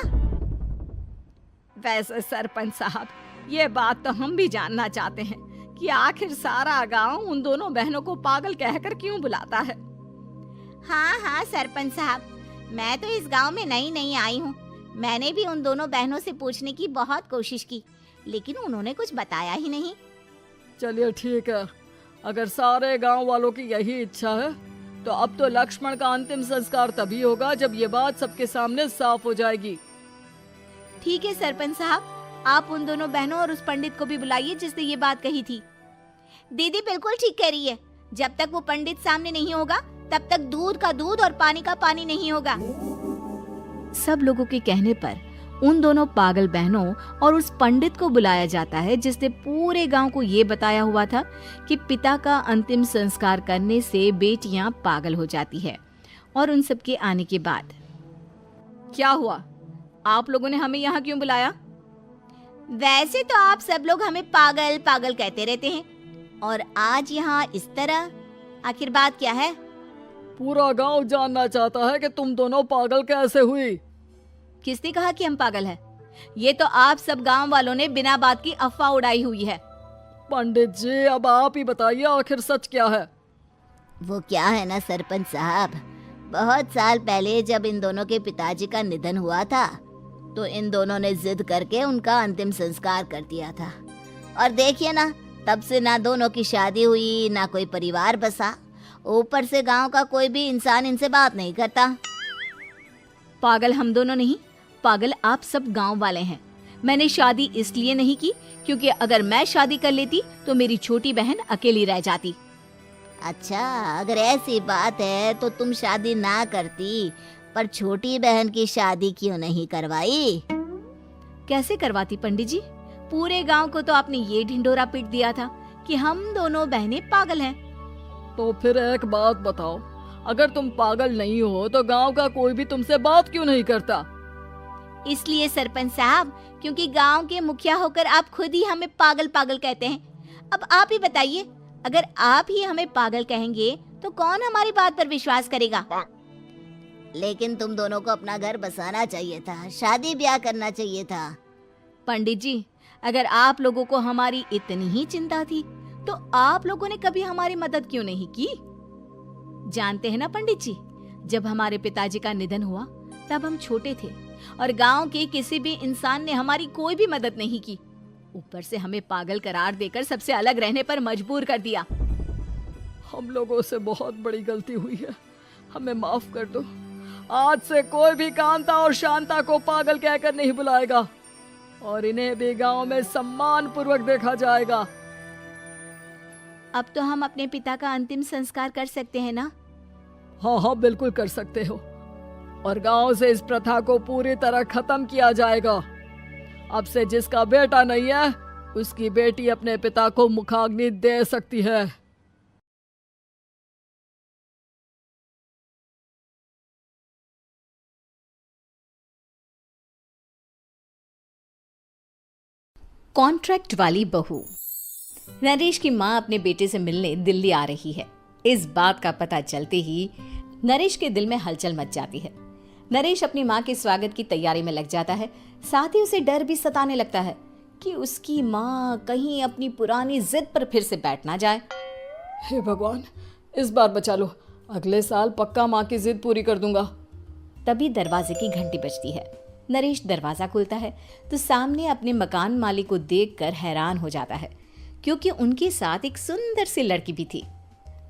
वैसे सरपंच साहब, ये बात तो हम भी जानना चाहते हैं कि आखिर सारा गांव उन दोनों बहनों को पागल कहकर क्यों बुलाता है। हाँ सरपंच साहब, मैं तो इस गांव में नई आई हूँ। मैंने भी उन दोनों बहनों से पूछने की बहुत कोशिश की, लेकिन उन्होंने कुछ बताया ही नहीं। चलिए ठीक है, अगर सारे गांव वालों की यही इच्छा है तो अब तो लक्ष्मण का अंतिम संस्कार तभी होगा जब ये बात सबके सामने साफ हो जाएगी। ठीक है सरपंच साहब, आप उन दोनों बहनों और उस पंडित को भी बुलाइए जिसने ये बात कही थी। दीदी बिल्कुल ठीक कह रही है, जब तक वो पंडित सामने नहीं होगा तब तक दूध का दूध और पानी का पानी नहीं होगा। सब लोगों के कहने पर उन दोनों पागल बहनों और उस पंडित को बुलाया जाता है जिसने पूरे गांव को ये बताया हुआ था कि पिता का अंतिम संस्कार करने से बेटियां पागल हो जाती है। और उन सब के आने के बाद क्या हुआ? आप लोगों ने हमें यहाँ क्यों बुलाया? वैसे तो आप सब लोग हमें पागल पागल कहते रहते हैं, और आज यहाँ इस तरह, आखिर बात क्या है? पूरा गांव जानना चाहता है कि तुम दोनों पागल कैसे हुई। किसने कहा कि हम पागल हैं? ये तो आप सब गांव वालों ने बिना बात की अफवाह उड़ाई हुई है। पंडित जी, अब आप ही बताइए आखिर सच क्या है? वो क्या है ना सरपंच साहब, बहुत साल पहले जब इन दोनों के पिताजी का निधन हुआ था तो इन दोनों ने जिद करके उनका अंतिम संस्कार कर दिया था। और देखिए ना, तब से ना दोनों की शादी हुई, ना कोई परिवार बसा, ऊपर से गांव का कोई भी इंसान इनसे बात नहीं करता। पागल हम दोनों नहीं, पागल आप सब गांव वाले हैं। मैंने शादी इसलिए नहीं की क्योंकि अगर मैं शादी कर लेती तो मेरी छोटी बहन अकेली रह जाती। अच्छा, अगर ऐसी बात है तो तुम शादी ना करती, पर छोटी बहन की शादी क्यों नहीं करवाई? कैसे करवाती पंडित जी? पूरे गांव को तो आपने ये ढिंडोरा पीट दिया था कि हम दोनों बहनें पागल हैं। तो फिर एक बात बताओ, अगर तुम पागल नहीं हो तो गांव का कोई भी तुमसे बात क्यों नहीं करता? इसलिए सरपंच साहब, क्योंकि गांव के मुखिया होकर आप खुद ही हमें पागल पागल कहते हैं। अब आप ही बताइए, अगर आप ही हमें पागल कहेंगे तो कौन हमारी बात पर विश्वास करेगा? लेकिन तुम दोनों को अपना घर बसाना चाहिए था, शादी ब्याह करना चाहिए था। पंडित जी, अगर आप लोगों को हमारी इतनी ही चिंता थी तो आप लोगों ने कभी हमारी मदद क्यों नहीं की? जानते हैं ना पंडित जी, जब हमारे पिताजी का निधन हुआ तब हम छोटे थे और गांव के किसी भी इंसान ने हमारी कोई भी मदद नहीं की। ऊपर से हमें पागल करार देकर सबसे अलग रहने पर मजबूर कर दिया। हम लोगों से बहुत बड़ी गलती हुई है, हमें माफ कर दो। आज से कोई भी कांता और शांता को पागल कहकर नहीं बुलाएगा और इन्हें भी गांव में सम्मान पूर्वक देखा जाएगा। अब तो हम अपने पिता का अंतिम संस्कार कर सकते हैं ना? हाँ हाँ, बिल्कुल कर सकते हो। और गांव से इस प्रथा को पूरी तरह खत्म किया जाएगा। अब से जिसका बेटा नहीं है उसकी बेटी अपने पिता को मुखाग्नि दे सकती है। कॉन्ट्रैक्ट वाली बहू। नरेश की माँ अपने बेटे से मिलने दिल्ली आ रही है। इस बात का पता चलते ही नरेश के दिल में हलचल मच जाती है। नरेश अपनी माँ के स्वागत की तैयारी में लग जाता है। साथ ही उसे डर भी सताने लगता है कि उसकी माँ कहीं अपनी पुरानी जिद पर फिर से बैठ ना जाए। हे भगवान, इस बार बचा लो, अगले साल पक्का माँ की जिद पूरी कर दूंगा। तभी दरवाजे की घंटी बजती है। नरेश दरवाजा खोलता है तो सामने अपने मकान मालिक को देखकर हैरान हो जाता है, क्योंकि उनके साथ एक सुंदर सी लड़की भी थी।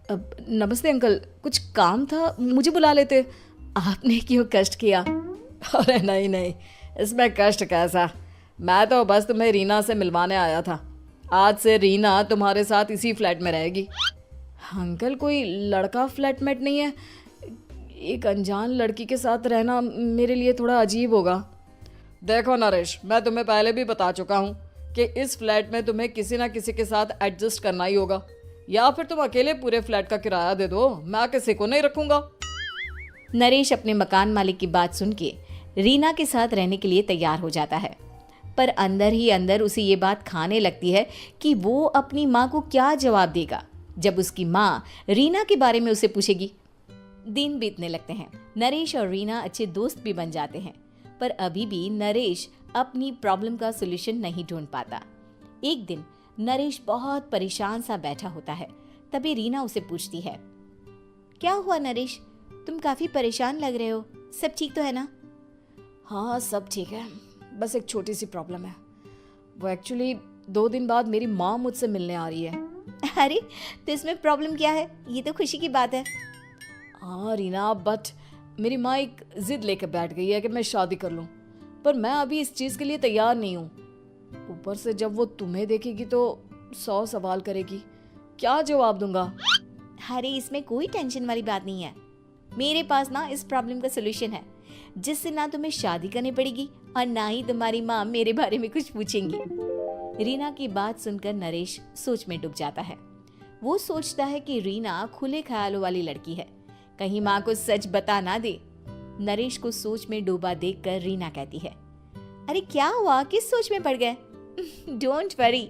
अब नमस्ते अंकल, कुछ काम था, मुझे बुला लेते। आपने क्यों कष्ट किया? अरे नहीं नहीं, इसमें कष्ट कैसा, मैं तो बस तुम्हें रीना से मिलवाने आया था। आज से रीना तुम्हारे साथ इसी फ्लैट में रहेगी। अंकल, कोई लड़का फ्लैटमेट नहीं है? एक अनजान लड़की के साथ रहना मेरे लिए थोड़ा अजीब होगा। देखो नरेश, मैं तुम्हें पहले भी बता चुका हूँ कि इस फ्लैट में तुम्हें किसी ना किसी के साथ एडजस्ट करना ही होगा, या फिर तुम अकेले पूरे फ्लैट का किराया दे दो, मैं किसी को नहीं रखूंगा। नरेश अपने मकान मालिक की बात सुन के रीना के साथ रहने के लिए तैयार हो जाता है, पर अंदर ही अंदर उसे ये बात खाने लगती है कि वो अपनी माँ को क्या जवाब देगा जब उसकी माँ रीना के बारे में उसे पूछेगी। दिन बीतने लगते हैं। नरेश और रीना अच्छे दोस्त भी बन जाते हैं, पर अभी भी नरेश अपनी प्रॉब्लम का सॉल्यूशन नहीं ढूंढ पाता। एक दिन नरेश बहुत परेशान सा बैठा होता है। तभी रीना उसे पूछती है, क्या हुआ नरेश, तुम काफी परेशान लग रहे हो, सब ठीक तो है ना? हाँ सब ठीक है, बस एक छोटी सी प्रॉब्लम है। वो एक्चुअली 2 दिन बाद मेरी माँ मुझसे मिलने आ रही है। अरे तो इसमें प्रॉब्लम क्या है, ये तो खुशी की बात है। हाँ रीना, बट मेरी माँ एक जिद लेकर बैठ गई है कि मैं शादी कर लूँ, पर मैं अभी इस चीज़ के लिए तैयार नहीं हूँ। ऊपर से जब वो तुम्हें देखेगी तो 100 सवाल करेगी, क्या जवाब दूंगा? अरे इसमें कोई टेंशन वाली बात नहीं है। मेरे पास ना इस प्रॉब्लम का सोल्यूशन है, जिससे ना तुम्हें शादी करनी पड़ेगी और ना ही तुम्हारी माँ मेरे बारे में कुछ पूछेंगी। रीना की बात सुनकर नरेश सोच में डूब जाता है। वो सोचता है कि रीना खुले ख्यालों वाली लड़की है, कहीं माँ को सच बता ना दे। नरेश को सोच में डूबा देखकर रीना कहती है, अरे क्या हुआ, किस सोच में पड़ गए? डोंट वरी,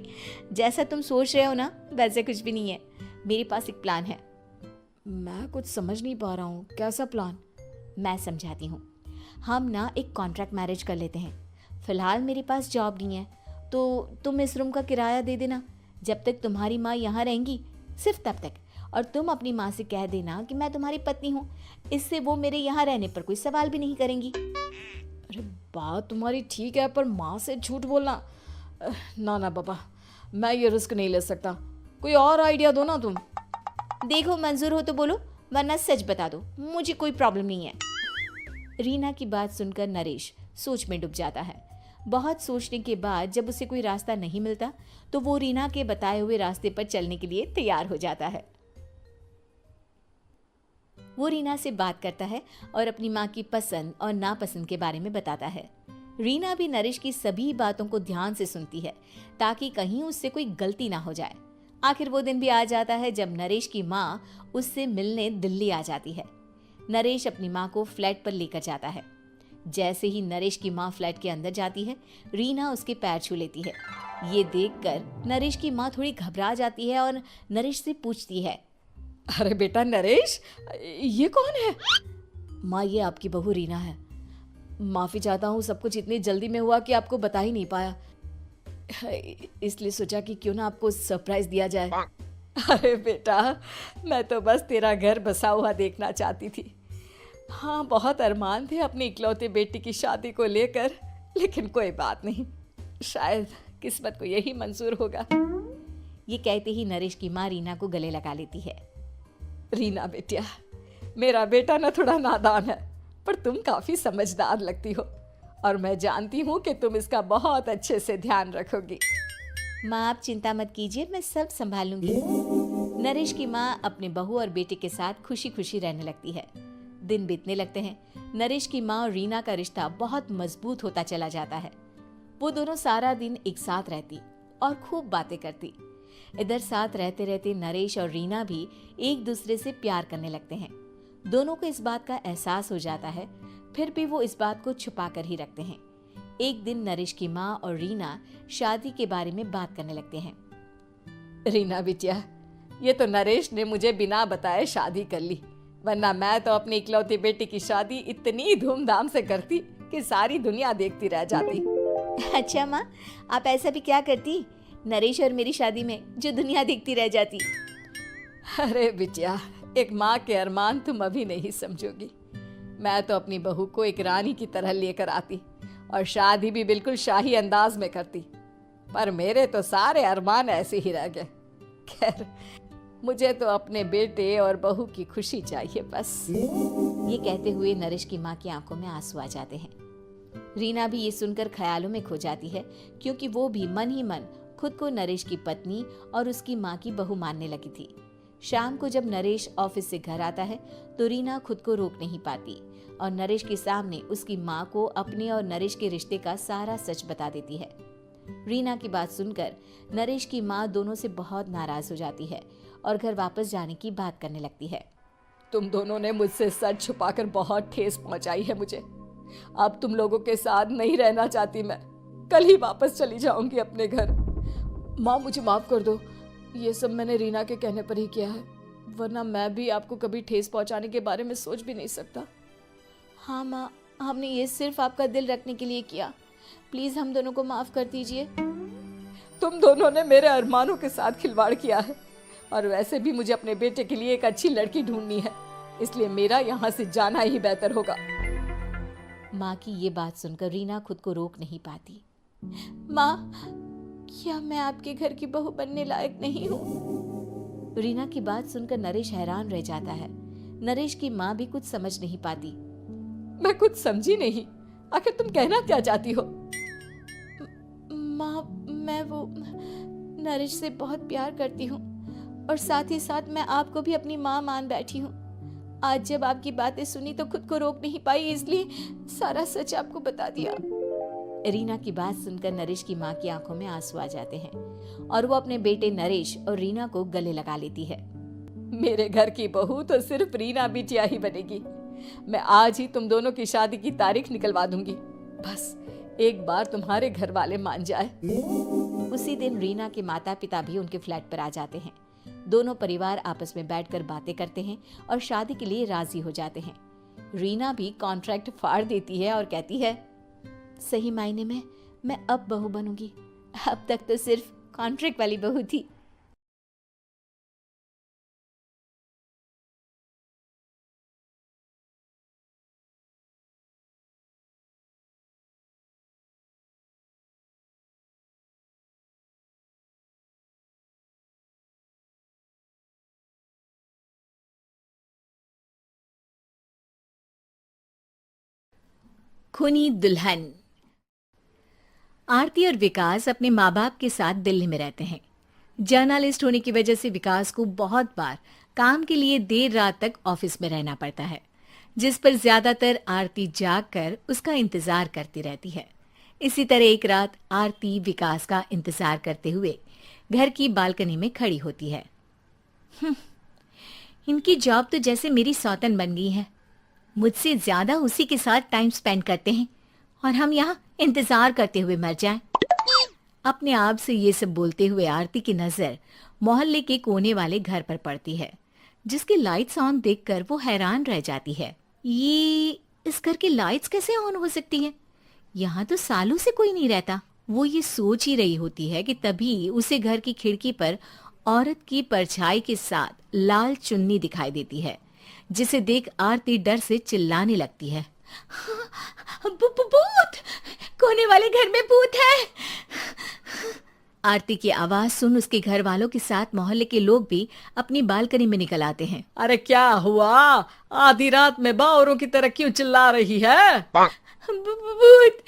जैसा तुम सोच रहे हो ना वैसे कुछ भी नहीं है। मेरे पास एक प्लान है। मैं कुछ समझ नहीं पा रहा हूँ, कैसा प्लान? मैं समझाती हूँ। हम ना एक कॉन्ट्रैक्ट मैरिज कर लेते हैं। फिलहाल मेरे पास जॉब नहीं है, तो तुम इस रूम का किराया दे देना जब तक तुम्हारी माँ यहाँ रहेंगी, सिर्फ तब तक। और तुम अपनी माँ से कह देना कि मैं तुम्हारी पत्नी हूँ, इससे वो मेरे यहाँ रहने पर कोई सवाल भी नहीं करेंगी। अरे बात तुम्हारी ठीक है, पर माँ से झूठ बोलना, ना ना बाबा, मैं ये रिस्क नहीं ले सकता। कोई और आइडिया दो ना तुम। देखो मंजूर हो तो बोलो, वरना सच बता दो, मुझे कोई प्रॉब्लम नहीं है। रीना की बात सुनकर नरेश सोच में डूब जाता है। बहुत सोचने के बाद जब उसे कोई रास्ता नहीं मिलता तो वो रीना के बताए हुए रास्ते पर चलने के लिए तैयार हो जाता है। वो रीना से बात करता है और अपनी माँ की पसंद और नापसंद के बारे में बताता है। रीना भी नरेश की सभी बातों को ध्यान से सुनती है ताकि कहीं उससे कोई गलती ना हो जाए। आखिर वो दिन भी आ जाता है जब नरेश की माँ उससे मिलने दिल्ली आ जाती है। नरेश अपनी माँ को फ्लैट पर लेकर जाता है। जैसे ही नरेश की माँ फ्लैट के अंदर जाती है, रीना उसके पैर छू लेती है। ये देखकर नरेश की माँ थोड़ी घबरा जाती है और नरेश से पूछती है, अरे बेटा नरेश, ये कौन है? माँ ये आपकी बहू रीना है। माफ़ी चाहता हूँ, सब कुछ इतनी जल्दी में हुआ कि आपको बता ही नहीं पाया, इसलिए सोचा कि क्यों ना आपको सरप्राइज दिया जाए। अरे बेटा, मैं तो बस तेरा घर बसा हुआ देखना चाहती थी। हाँ, बहुत अरमान थे अपनी इकलौते बेटी की शादी को लेकर, लेकिन कोई बात नहीं, शायद किस्मत को यही मंजूर होगा। ये कहते ही नरेश की माँ रीना को गले लगा लेती है। रीना बेटिया, मेरा बेटा ना थोड़ा नादान है, पर तुम काफ़ी समझदार लगती हो और मैं जानती हूँ कि तुम इसका बहुत अच्छे से ध्यान रखोगी। माँ आप चिंता मत कीजिए, मैं सब संभाल लूंगी। नरेश की माँ अपने बहू और बेटे के साथ खुशी खुशी रहने लगती है। दिन बीतने लगते हैं। नरेश की माँ और रीना का रिश्ता बहुत मजबूत होता चला जाता है। वो दोनों सारा दिन एक साथ रहती और खूब बातें करती। इधर साथ रहते रहते नरेश और रीना भी एक दूसरे से प्यार करने लगते हैं। दोनों को इस बात का एहसास हो जाता है, फिर भी वो इस बात को छुपा कर ही रखते हैं। एक दिन नरेश की माँ और रीना शादी के बारे में बात करने लगते हैं। रीना बिटिया, ये तो नरेश ने मुझे बिना बताए शादी कर ली, वरना मैं तो अपनी इकलौती बेटी की शादी इतनी धूमधाम से करती कि सारी दुनिया देखती रह जाती। अच्छा माँ, आप ऐसा भी क्या करती नरेश और मेरी शादी में जो दुनिया देखती रह जाती? अरे बिटिया, एक माँ के अरमान तुम अभी नहीं समझोगी। मैं तो अपनी बहू को एक रानी की तरह लेकर आती और शादी भी बिल्कुल शाही अंदाज में करती, पर मेरे तो सारे अरमान ऐसे ही रह गए। खैर, मुझे तो अपने बेटे और बहू की खुशी चाहिए बस। ये कहते हुए नरेश की माँ की आंखों में आंसू आ जाते हैं। रीना भी ये सुनकर ख्यालों में खो जाती है, क्योंकि वो भी मन ही मन खुद को नरेश की पत्नी और उसकी माँ की बहू मानने लगी थी। शाम को जब नरेश ऑफिस से घर आता है तो रीना खुद को रोक नहीं पाती और नरेश के सामने उसकी माँ को अपने और नरेश के रिश्ते का सारा सच बता देती है। रीना की बात सुनकर नरेश की माँ दोनों से बहुत नाराज हो जाती है और घर वापस जाने की बात करने लगती है। तुम दोनों ने मुझसे सच छुपाकर बहुत ठेस पहुंचाई है मुझे। अब तुम लोगों के साथ नहीं रहना चाहती मैं, कल ही वापस चली जाऊंगी अपने घर। माँ मुझे माफ कर दो, ये सब मैंने रीना के कहने पर ही किया है, वरना मैं भी आपको कभी ठेस पहुंचाने के बारे में सोच भी नहीं सकता। हाँ माँ, हमने ये सिर्फ आपका दिल रखने के लिए किया, प्लीज हम दोनों को माफ कर दीजिए। तुम दोनों ने मेरे अरमानों के साथ खिलवाड़ किया है और वैसे भी मुझे अपने बेटे के लिए एक अच्छी लड़की ढूंढनी है, इसलिए मेरा यहाँ से जाना ही बेहतर होगा। माँ की ये बात सुनकर रीना खुद को रोक नहीं पाती। माँ, क्या मैं आपके घर की बहू बनने लायक नहीं हूँ? रीना की बात सुनकर नरेश हैरान रह जाता है। नरेश की माँ भी कुछ समझ नहीं पाती। मैं कुछ समझी नहीं, आखिर तुम कहना क्या चाहती हो? माँ, मैं वो नरेश से बहुत प्यार करती हूँ और साथ ही साथ मैं आपको भी अपनी माँ मान बैठी हूँ। आज जब आपकी बातें सुनी तो खुद को रोक नहीं पाई, इसलिए सारा सच आपको बता दिया। रीना की बात सुनकर नरेश की माँ की आंखों में आंसू आ जाते हैं और वो अपने बेटे नरेश और रीना को गले लगा लेती है। मेरे घर की बहू तो सिर्फ रीना बिटिया ही बनेगी। मैं आज ही तुम दोनों की शादी की तारीख निकलवा दूंगी, बस एक बार तुम्हारे घर वाले मान जाए। उसी दिन रीना के माता पिता भी उनके फ्लैट पर आ जाते हैं। दोनों परिवार आपस में बैठकर बातें करते हैं और शादी के लिए राजी हो जाते हैं। रीना भी कॉन्ट्रैक्ट फाड़ देती है और कहती है, सही मायने में मैं अब बहू बनूंगी, अब तक तो सिर्फ कॉन्ट्रैक्ट वाली बहू थी। खूनी दुल्हन। आरती और विकास अपने माँ बाप के साथ दिल्ली में रहते हैं। जर्नलिस्ट होने की वजह से विकास को बहुत बार काम के लिए देर रात तक ऑफिस में रहना पड़ता है, जिस पर ज्यादातर आरती जागकर उसका इंतजार करती रहती है। इसी तरह एक रात आरती विकास का इंतजार करते हुए घर की बालकनी में खड़ी होती है। इनकी जॉब तो जैसे मेरी सौतन बन गई है। मुझसे ज्यादा उसी के साथ टाइम स्पेंड करते हैं और हम यहाँ इंतजार करते हुए मर जाएं। अपने आप से ये सब बोलते हुए आरती की नजर मोहल्ले के कोने वाले घर पर पड़ती है, जिसकी लाइट्स ऑन देखकर वो हैरान रह जाती है। ये इस घर की लाइट्स कैसे ऑन हो सकती हैं? यहाँ तो सालों से कोई नहीं रहता। वो ये सोच ही रही होती है कि तभी उसे घर की खिड़की पर औरत की परछाई के साथ लाल चुन्नी दिखाई देती है, जिसे देख आरती डर से चिल्लाने लगती है। भूत! कोने वाले घर में भूत है! आरती की आवाज सुन उसके घर वालों के साथ मोहल्ले के लोग भी अपनी बालकनी में निकल आते हैं। अरे क्या हुआ? आधी रात में बावरों की तरह क्यों चिल्ला रही है? भूत!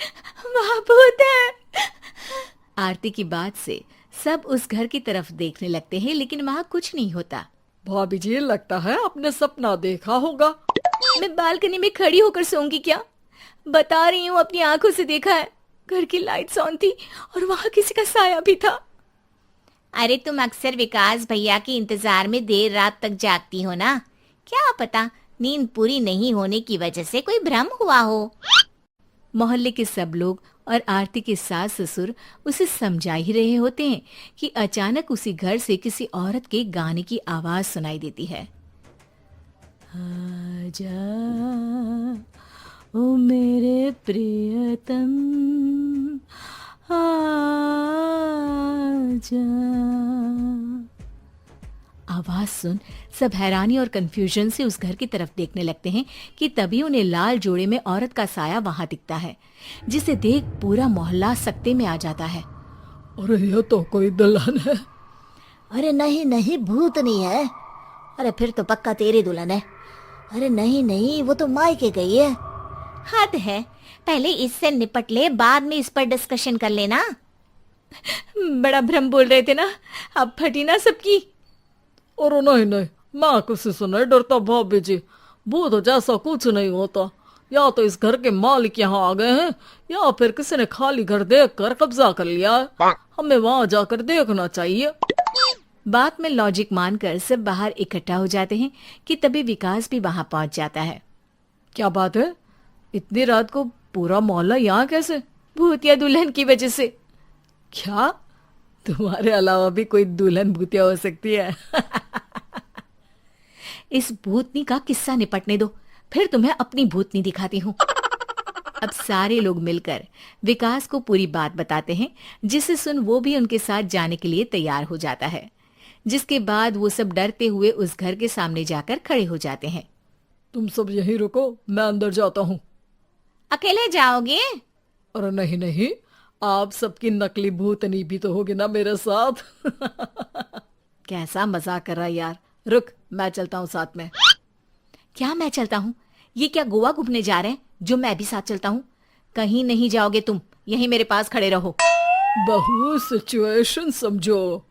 वहाँ भूत है! आरती की बात से सब उस घर की तरफ देखने लगते हैं, लेकिन वहाँ कुछ नहीं होता। भाभी जी, लगता है आपने सपना देखा होगा। मैं बालकनी में खड़ी होकर सोऊंगी क्या? बता रही हूँ, अपनी आंखों से देखा है। घर की लाइट्स ऑन थी और वहाँ किसी का साया भी था। अरे तुम अक्सर विकास भैया के इंतजार में देर रात तक जागती हो ना, क्या पता नींद पूरी नहीं होने की वजह से कोई भ्रम हुआ हो। मोहल्ले के सब लोग और आरती के सास ससुर उसे समझा ही रहे होते हैं कि अचानक उसी घर से किसी औरत के गाने की आवाज सुनाई देती है। आजा ओ मेरे प्रियतम आजा। आवाज सुन सब हैरानी और कंफ्यूजन से उस घर की तरफ देखने लगते हैं कि तभी उन्हें लाल जोड़े में औरत का साया वहां दिखता है, जिसे देख पूरा मोहल्ला सकते में आ जाता है। अरे ये तो कोई दुल्हन है। अरे नहीं नहीं, भूत नहीं है। अरे फिर तो पक्का तेरी दुल्हन है। अरे नहीं नहीं, वो तो मायके गई है। हद है, पहले इससे निपट ले, बाद में इस पर डिस्कशन कर लेना। बड़ा भ्रम बोल रहे थे ना, अब फटी ना सबकी। और नहीं नहीं, मैं किसी से नहीं डरता भाभी जी। भूत जैसा कुछ नहीं होता। या तो इस घर के मालिक यहाँ आ गए हैं, या फिर किसी ने खाली घर देख कर कब्जा कर लिया है। हमें वहां जाकर देखना चाहिए। बात में लॉजिक मानकर सब बाहर इकट्ठा हो जाते हैं कि तभी विकास भी वहां पहुंच जाता है। क्या बात है? इतनी रात को पूरा मोहल्ला यहाँ कैसे? भूतिया दुल्हन की वजह से। क्या तुम्हारे अलावा भी कोई दुल्हन भूतिया हो सकती है? इस भूतनी का किस्सा निपटने दो, फिर तुम्हें अपनी भूतनी दिखाती हूँ। अब सारे लोग मिलकर विकास को पूरी बात बताते हैं, जिसे सुन वो भी उनके साथ जाने के लिए तैयार हो जाता है। जिसके बाद वो सब डरते हुए उस घर के सामने जाकर खड़े हो जाते हैं। तुम सब यहीं रुको, मैं अंदर जाता हूँ। अकेले जाओगे? अरे नहीं नहीं, आप सबकी नकली भूतनी भी तो होगी ना मेरे साथ। कैसा मजाक कर रहा यार। रुक, मैं चलता हूँ साथ में। क्या मैं चलता हूँ? ये क्या गोवा घूमने जा रहे हैं जो मैं भी साथ चलता हूँ? कहीं नहीं जाओगे तुम, यहीं मेरे पास खड़े रहो। बहू सिचुएशन समझो।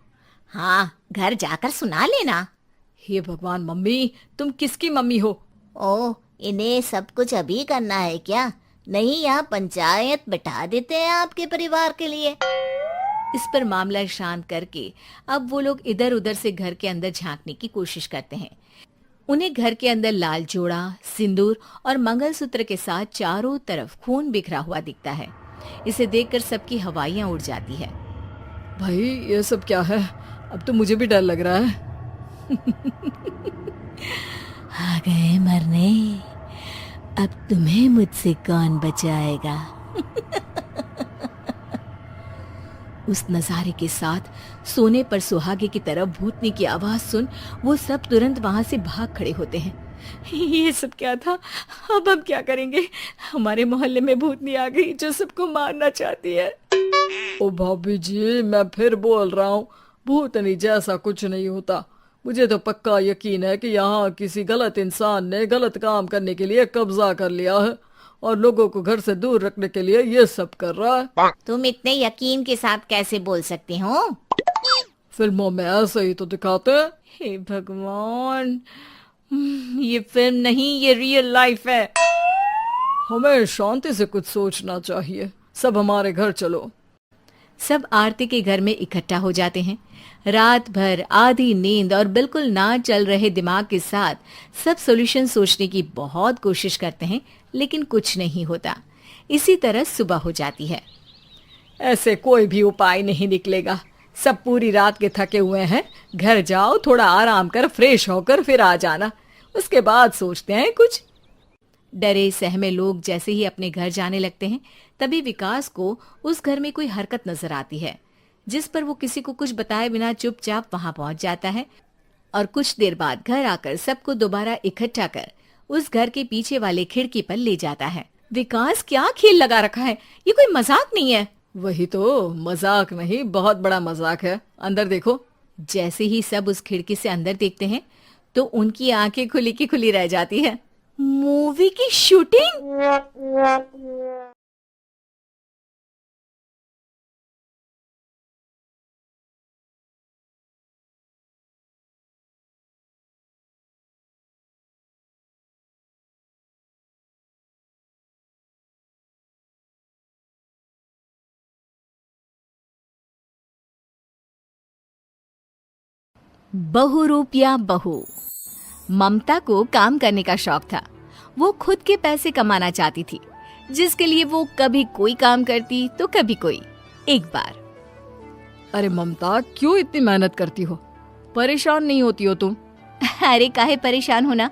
हाँ, घर जाकर सुना लेना। हे भगवान मम्मी, तुम किसकी मम्मी हो? ओ, इन्हें सब कुछ अभी करना है क्या? नहीं, यहाँ पंचायत बैठा देते हैं आपके परिवार के लिए। इस पर मामला शांत करके अब वो लोग इधर उधर से घर के अंदर झांकने की कोशिश करते हैं। उन्हें घर के अंदर लाल जोड़ा, सिंदूर और मंगलसूत्र के साथ चारों तरफ खून बिखरा हुआ दिखता है। इसे देखकर सबकी हवाइयां उड़ जाती है। भाई ये सब क्या है? अब तो मुझे भी डर लग रहा है। आ गए मरने, अब तुम्हें मुझसे कौन बचाएगा? उस नजारे के साथ सोने पर सुहागे की तरफ भूतनी की आवाज सुन वो सब तुरंत वहां से भाग खड़े होते हैं। ये सब क्या था? अब हम क्या करेंगे? हमारे मोहल्ले में भूतनी आ गई जो सबको मारना चाहती है। ओ भाभी जी, मैं फिर बोल रहा हूँ, भूतनी जैसा कुछ नहीं होता। मुझे तो पक्का यकीन है कि यहाँ किसी गलत इंसान ने गलत काम करने के लिए कब्जा कर लिया है और लोगों को घर से दूर रखने के लिए ये सब कर रहा है। तुम इतने यकीन के साथ कैसे बोल सकते हो? फिल्मों में ऐसे ही तो दिखाते हैं। हे भगवान, ये फिल्म नहीं, ये रियल लाइफ है। हमें शांति से कुछ सोचना चाहिए। सब हमारे घर चलो। सब आरती के घर में इकट्ठा हो जाते हैं। रात भर आधी नींद और बिल्कुल ना चल रहे दिमाग के साथ सब सॉल्यूशन सोचने की बहुत कोशिश करते हैं, लेकिन कुछ नहीं होता। इसी तरह सुबह हो जाती है। ऐसे कोई भी उपाय नहीं निकलेगा। सब पूरी रात के थके हुए हैं। घर जाओ, थोड़ा आराम कर, फ्रेश होकर फिर आ जाना। उसके बाद सोचते हैं कुछ। डरे सहमे लोग जैसे ही अपने घर जाने लगते हैं, तभी विकास को उस घर में कोई हरकत नजर आती है, जिस पर वो किसी को कुछ बताए बिना चुपचाप वहां पहुंच जाता है और कुछ देर बाद घर आकर सबको दोबारा इकट्ठा कर उस घर के पीछे वाले खिड़की पर ले जाता है। विकास, क्या खेल लगा रखा है? ये कोई मजाक नहीं है। वही तो, मजाक नहीं, बहुत बड़ा मजाक है। अंदर देखो। जैसे ही सब उस खिड़की से अंदर देखते हैं तो उनकी आंखें खुली की खुली रह जाती है। मूवी की शूटिंग! बहुरूप या बहू। ममता को काम करने का शौक था। वो खुद के पैसे कमाना चाहती थी, जिसके लिए वो कभी कोई काम करती तो कभी कोई। एक बार, अरे ममता, क्यों इतनी मेहनत करती हो? परेशान नहीं होती हो तुम? अरे काहे परेशान होना,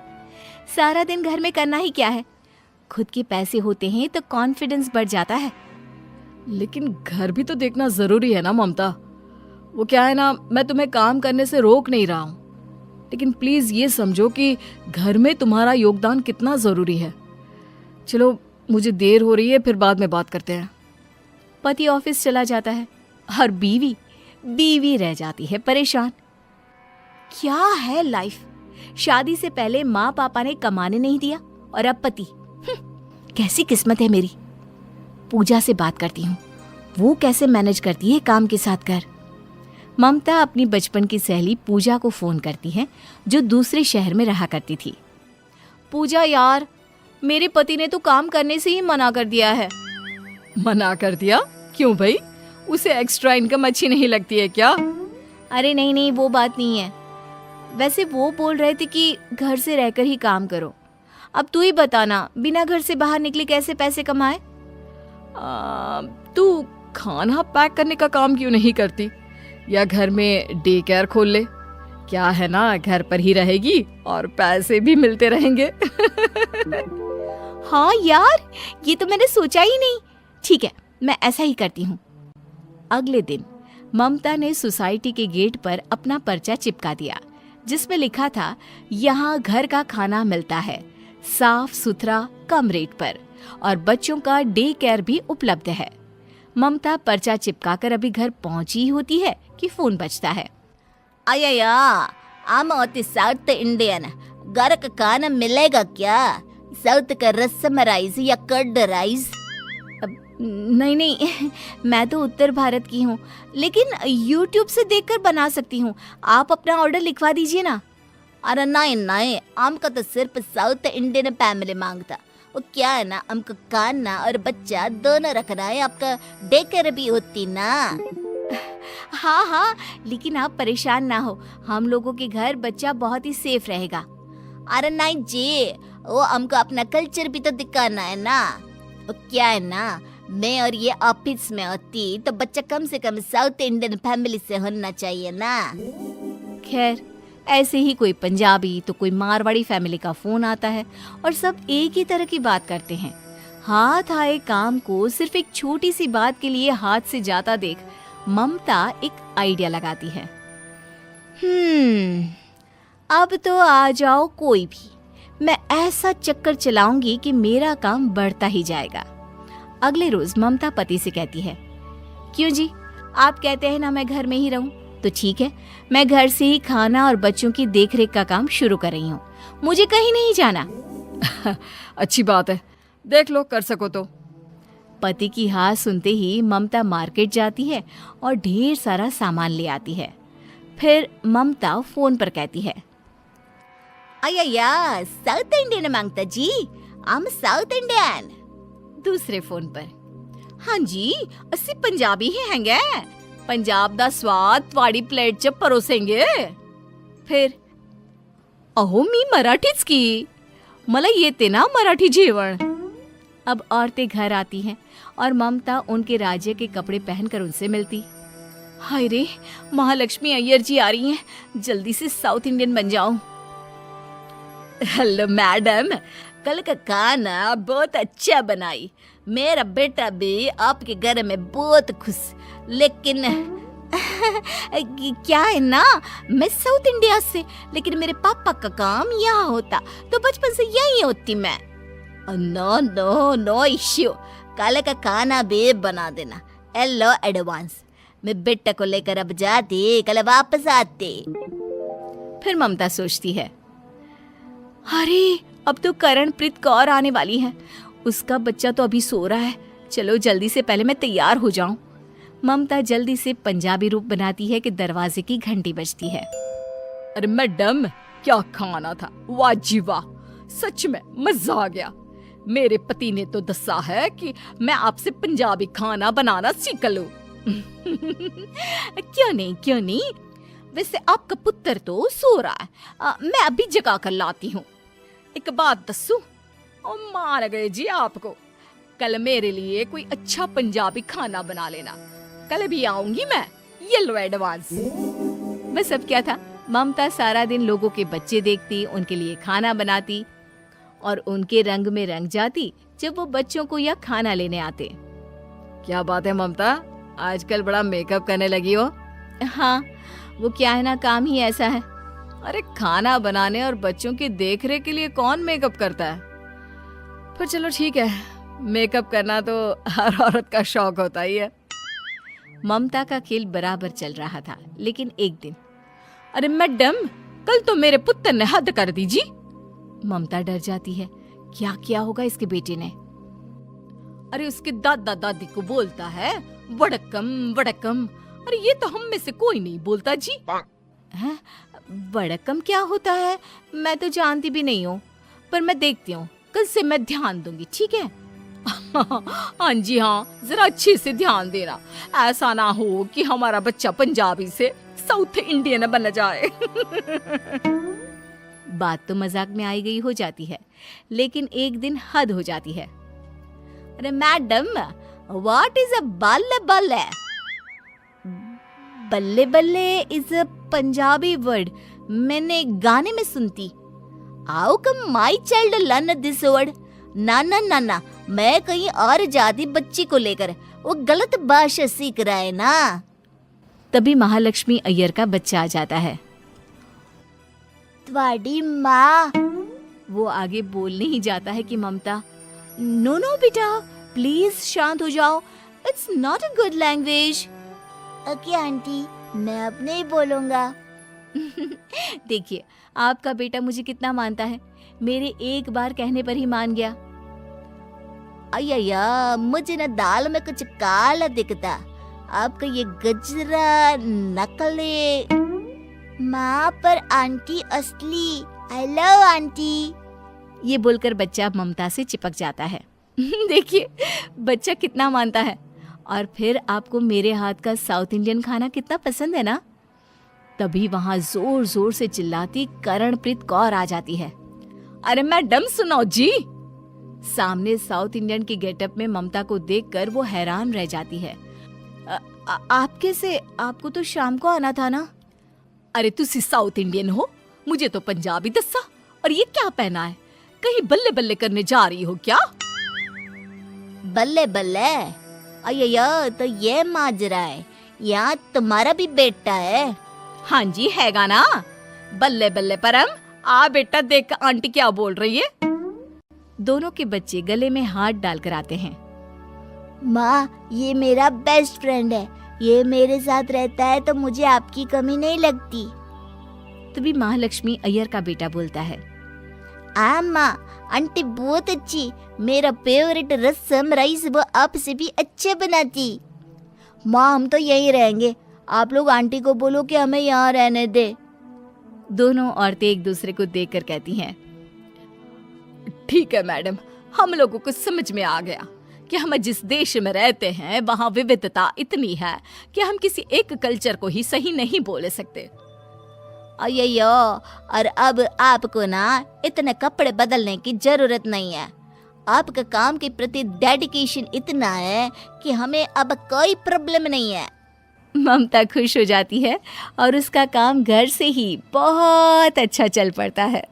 सारा दिन घर में करना ही क्या है। खुद के पैसे होते हैं तो कॉन्फिडेंस बढ़ जाता है। लेकिन घर भी तो देखना जरूरी है ना ममता। वो क्या है ना, मैं तुम्हें काम करने से रोक नहीं रहा हूँ, लेकिन प्लीज ये समझो कि घर में तुम्हारा योगदान कितना जरूरी है। चलो, मुझे देर हो रही है, फिर बाद में बात करते हैं। पति ऑफिस चला जाता है और बीवी रह जाती है परेशान। क्या है लाइफ? शादी से पहले माँ पापा ने कमाने नहीं दिया और अब पति। कैसी किस्मत है मेरी। पूजा से बात करती हूँ, वो कैसे मैनेज करती है काम के साथ घर। ममता अपनी बचपन की सहेली पूजा को फोन करती है, जो दूसरे शहर में रहा करती थी। पूजा यार, मेरे पति ने तो काम करने से ही मना कर दिया है। मना कर दिया? क्यों भाई? उसे एक्स्ट्रा इनकम अच्छी नहीं लगती है क्या? अरे नहीं, वो बात नहीं है। वैसे वो बोल रहे थे कि घर से रहकर ही काम करो। अब तू ही बताना, बिना घर से बाहर निकले कैसे पैसे कमाए? तू खाना पैक करने का काम क्यों नहीं करती, या घर में डे केयर खोल ले? क्या है ना, घर पर ही रहेगी और पैसे भी मिलते रहेंगे। हाँ यार, ये तो मैंने सोचा ही नहीं। ठीक है, मैं ऐसा ही करती हूँ। अगले दिन ममता ने सोसाइटी के गेट पर अपना पर्चा चिपका दिया, जिसमें लिखा था, यहाँ घर का खाना मिलता है, साफ सुथरा, कम रेट पर, और बच्चों का डे केयर भी उपलब्ध है। ममता पर्चा चिपकाकर अभी घर पहुंची ही होती है कि फोन बजता है। अय्या, I'm साउथ इंडियन। घर का खाना मिलेगा क्या? साउथ का रसम राइस या कर्ड राइस? नहीं नहीं, मैं तो उत्तर भारत की हूँ, लेकिन YouTube से देखकर बना सकती हूँ। आप अपना ऑर्डर लिखवा दीजिए ना। अरे नहीं नहीं, हमको तो सिर्फ साउथ इंडियन फैमिली मांगता। वो क्या है ना, हमको खाना और बच्चा दोनों रखना है, आपका डे केयर भी होती ना। हाँ हाँ, लेकिन आप परेशान ना हो, हम लोगों के घर बच्चा बहुत ही सेफ रहेगा। अरे नहीं जी, वो हमको अपना कल्चर भी तो दिखाना है ना। वो क्या है ना, मैं और ये ऑफिस में होती तो बच्चा कम से कम साउथ इंडियन फैमिली से होना चाहिए ना। खैर, ऐसे ही कोई पंजाबी तो कोई मारवाड़ी फैमिली का फोन आता है और सब एक ही तरह की बात करते हैं। हाथ आए काम को सिर्फ एक छोटी सी बात के लिए हाथ से जाता देख ममता एक आइडिया लगाती है। अब तो आ जाओ कोई भी, मैं ऐसा चक्कर चलाऊंगी कि मेरा काम बढ़ता ही जाएगा। अगले रोज ममता पति से कहती है, क्यों जी, आप कहते हैं ना मैं घर में ही रहूं, तो ठीक है, मैं घर से ही खाना और बच्चों की देखरेख का काम शुरू कर रही हूँ, मुझे कहीं नहीं जाना। अच्छी बात है, देख लो कर सको तो। पति की हाँ सुनते ही ममता मार्केट जाती है और ढेर सारा सामान ले आती है। फिर ममता फोन पर कहती है, अय्या, साउथ इंडियन मांगता जी, हम साउथ इंडियन। दूसरे फोन पर, हाँ जी, अस्सी पंजाबी ही हैंगे, पंजाब दा स्वाद त्वाड़ी प्लेट च परोसेंगे। फिर, अहो मी मराठीच की, मला येते ना मराठी जेवण। अब औरतें घर आती हैं और ममता उनके राज्य के कपड़े पहनकर उनसे मिलती। हाय रे, महालक्ष्मी अय्यर जी आ रही हैं, जल्दी से साउथ इंडियन बन जाओ। हेलो मैडम, कल का खाना बहुत अच्छा बनाई, मेरा बेटा भी आपके घर में बहुत खुश, लेकिन क्या है ना, मैं साउथ इंडिया से, लेकिन मेरे पापा का काम यहाँ होता तो बचपन से यही होती मैं। नो नो नो इश्यू, कल का खाना भी बना देना। हेलो एडवांस, मैं बेटा को लेकर अब जाती, कल वापस आती। फिर ममता सोचती है, अरे अब तो करणप्रीत कौर आने वाली है, उसका बच्चा तो अभी सो रहा है, चलो जल्दी से पहले मैं तैयार हो जाऊं। ममता जल्दी से पंजाबी रूप बनाती है कि दरवाजे की घंटी बजती है। अरे मैडम, क्या खाना था, वाह जी वाह, सच में मजा आ गया। मेरे पति ने तो दसा है कि मैं आपसे पंजाबी खाना बनाना सीख लूं। क्यों नहीं, वैसे आपका पुत्र तो सो रहा है, मैं अभी जगा कर लाती हूँ। एक बात दसू, और मार गए जी आपको, कल मेरे लिए कोई अच्छा पंजाबी खाना बना लेना, कल भी आऊंगी मैं, ये लो एडवांस। बस अब क्या था, ममता सारा दिन लोगों के बच्चे देखती, उनके लिए खाना बनाती और उनके रंग में रंग जाती जब वो बच्चों को या खाना लेने आते। क्या बात है ममता, आजकल बड़ा मेकअप करने लगी हो। हाँ, वो क्या है ना, काम ही ऐसा है। अरे खाना बनाने और बच्चों की देखरेख के लिए कौन मेकअप करता है। पर चलो ठीक है, मेकअप करना तो हर औरत का शौक होता ही है। ममता का खेल बराबर चल रहा था, लेकिन एक दिन, अरे मैडम, कल तो मेरे पुत्र ने हद कर दी जी। ममता डर जाती है, क्या किया होगा इसके बेटे ने। अरे उसके दादा दादी को बोलता है वड़कम वड़कम, अरे ये तो हम में से कोई नहीं बोलता जी। हैं? वड़कम क्या होता है, मैं तो जानती भी नहीं हूँ, पर मैं देखती हूँ, कल से मैं ध्यान दूंगी, ठीक है। हाँ जी हाँ, जरा अच्छे से ध्यान देना, ऐसा ना हो कि हमारा बच्चा पंजाबी से साउथ इंडियन बन जाए। बात तो मजाक में आई गई हो जाती है, लेकिन एक दिन हद हो जाती है। अरे मैडम, व्हाट इज अ बल्ले बल्ले? बल्ले बल्ले इज अ पंजाबी वर्ड, मैंने गाने में सुनती। How come my child learn this word? ना ना ना ना, मैं कहीं और जाती बच्ची को लेकर, वो गलत भाषा सीख रहा है ना। तभी महालक्ष्मी अय्यर का बच्चा आ जाता है। त्वाडी माँ। वो आगे बोलने ही जाता है कि ममता, नो नो बेटा, प्लीज शांत हो जाओ, it's not a good language. Okay aunty, मैं अब नहीं बोलूंगा। देखिए, आपका बेटा मुझे कितना मानता है, मेरे एक बार कहने पर ही मान गया। अय्या, मुझे ना दाल में कुछ काला दिखता। आपका ये गजरा नकली। माँ पर आंटी असली। Hello aunty. ये बोलकर बच्चा ममता से चिपक जाता है। देखिए बच्चा कितना मानता है। और फिर आपको मेरे हाथ का साउथ इंडियन खाना कितना पसंद है ना। तभी वहां जोर जोर से चिल्लाती करणप्रीत कौर आ जाती है। अरे मैडम सुनो जी। सामने साउथ इंडियन की गेटअप में ममता को देखकर वो हैरान रह जाती है। आप कैसे? आपको तो शाम को आना था ना। अरे तुसी साउथ इंडियन हो, मुझे तो पंजाबी दस्सा। और ये क्या पहना है? कहीं बल्ले बल्ले करने जा रही हो क्या? बल्ले बल्ले? अय्या, तो ये माजरा है। यहाँ तुम्हारा भी बेटा है। हाँ जी हैगा ना। बल्ले बल्ले परम। आ बेटा देख आंटी क्या बोल रही है। दोनों के बच्चे गले में हाथ डालकर आते हैं। माँ, ये मेरा बेस्ट फ्रेंड है। ये मेरे साथ रहता है तो मुझे आपकी कमी नहीं लगती। तभी महालक्ष्मी अय्यर का बेटा बोलता है। माँ, आंटी बहुत अच्छी। मेरा फेवरेट रसम राइस वो आपसे भी अच्छे बनाती। माँ, हम तो यहीं रहेंगे। आप लोग आंटी को बोलो कि हमें यहाँ रहने दे। दोनों औरतें एक दूसरे को देखकर कहती हैं। ठीक है मैडम, हम लोगों को समझ में आ गया कि हम जिस देश में रहते हैं वहाँ विविधता इतनी है कि हम किसी एक कल्चर को ही सही नहीं बोल सकते। अय्यो, और अब आपको ना इतने कपड़े बदलने की जरूरत नहीं है। आपका काम के प्रति डेडिकेशन इतना है कि हमें अब कोई प्रॉब्लम नहीं है। ममता खुश हो जाती है और उसका काम घर से ही बहुत अच्छा चल पड़ता है।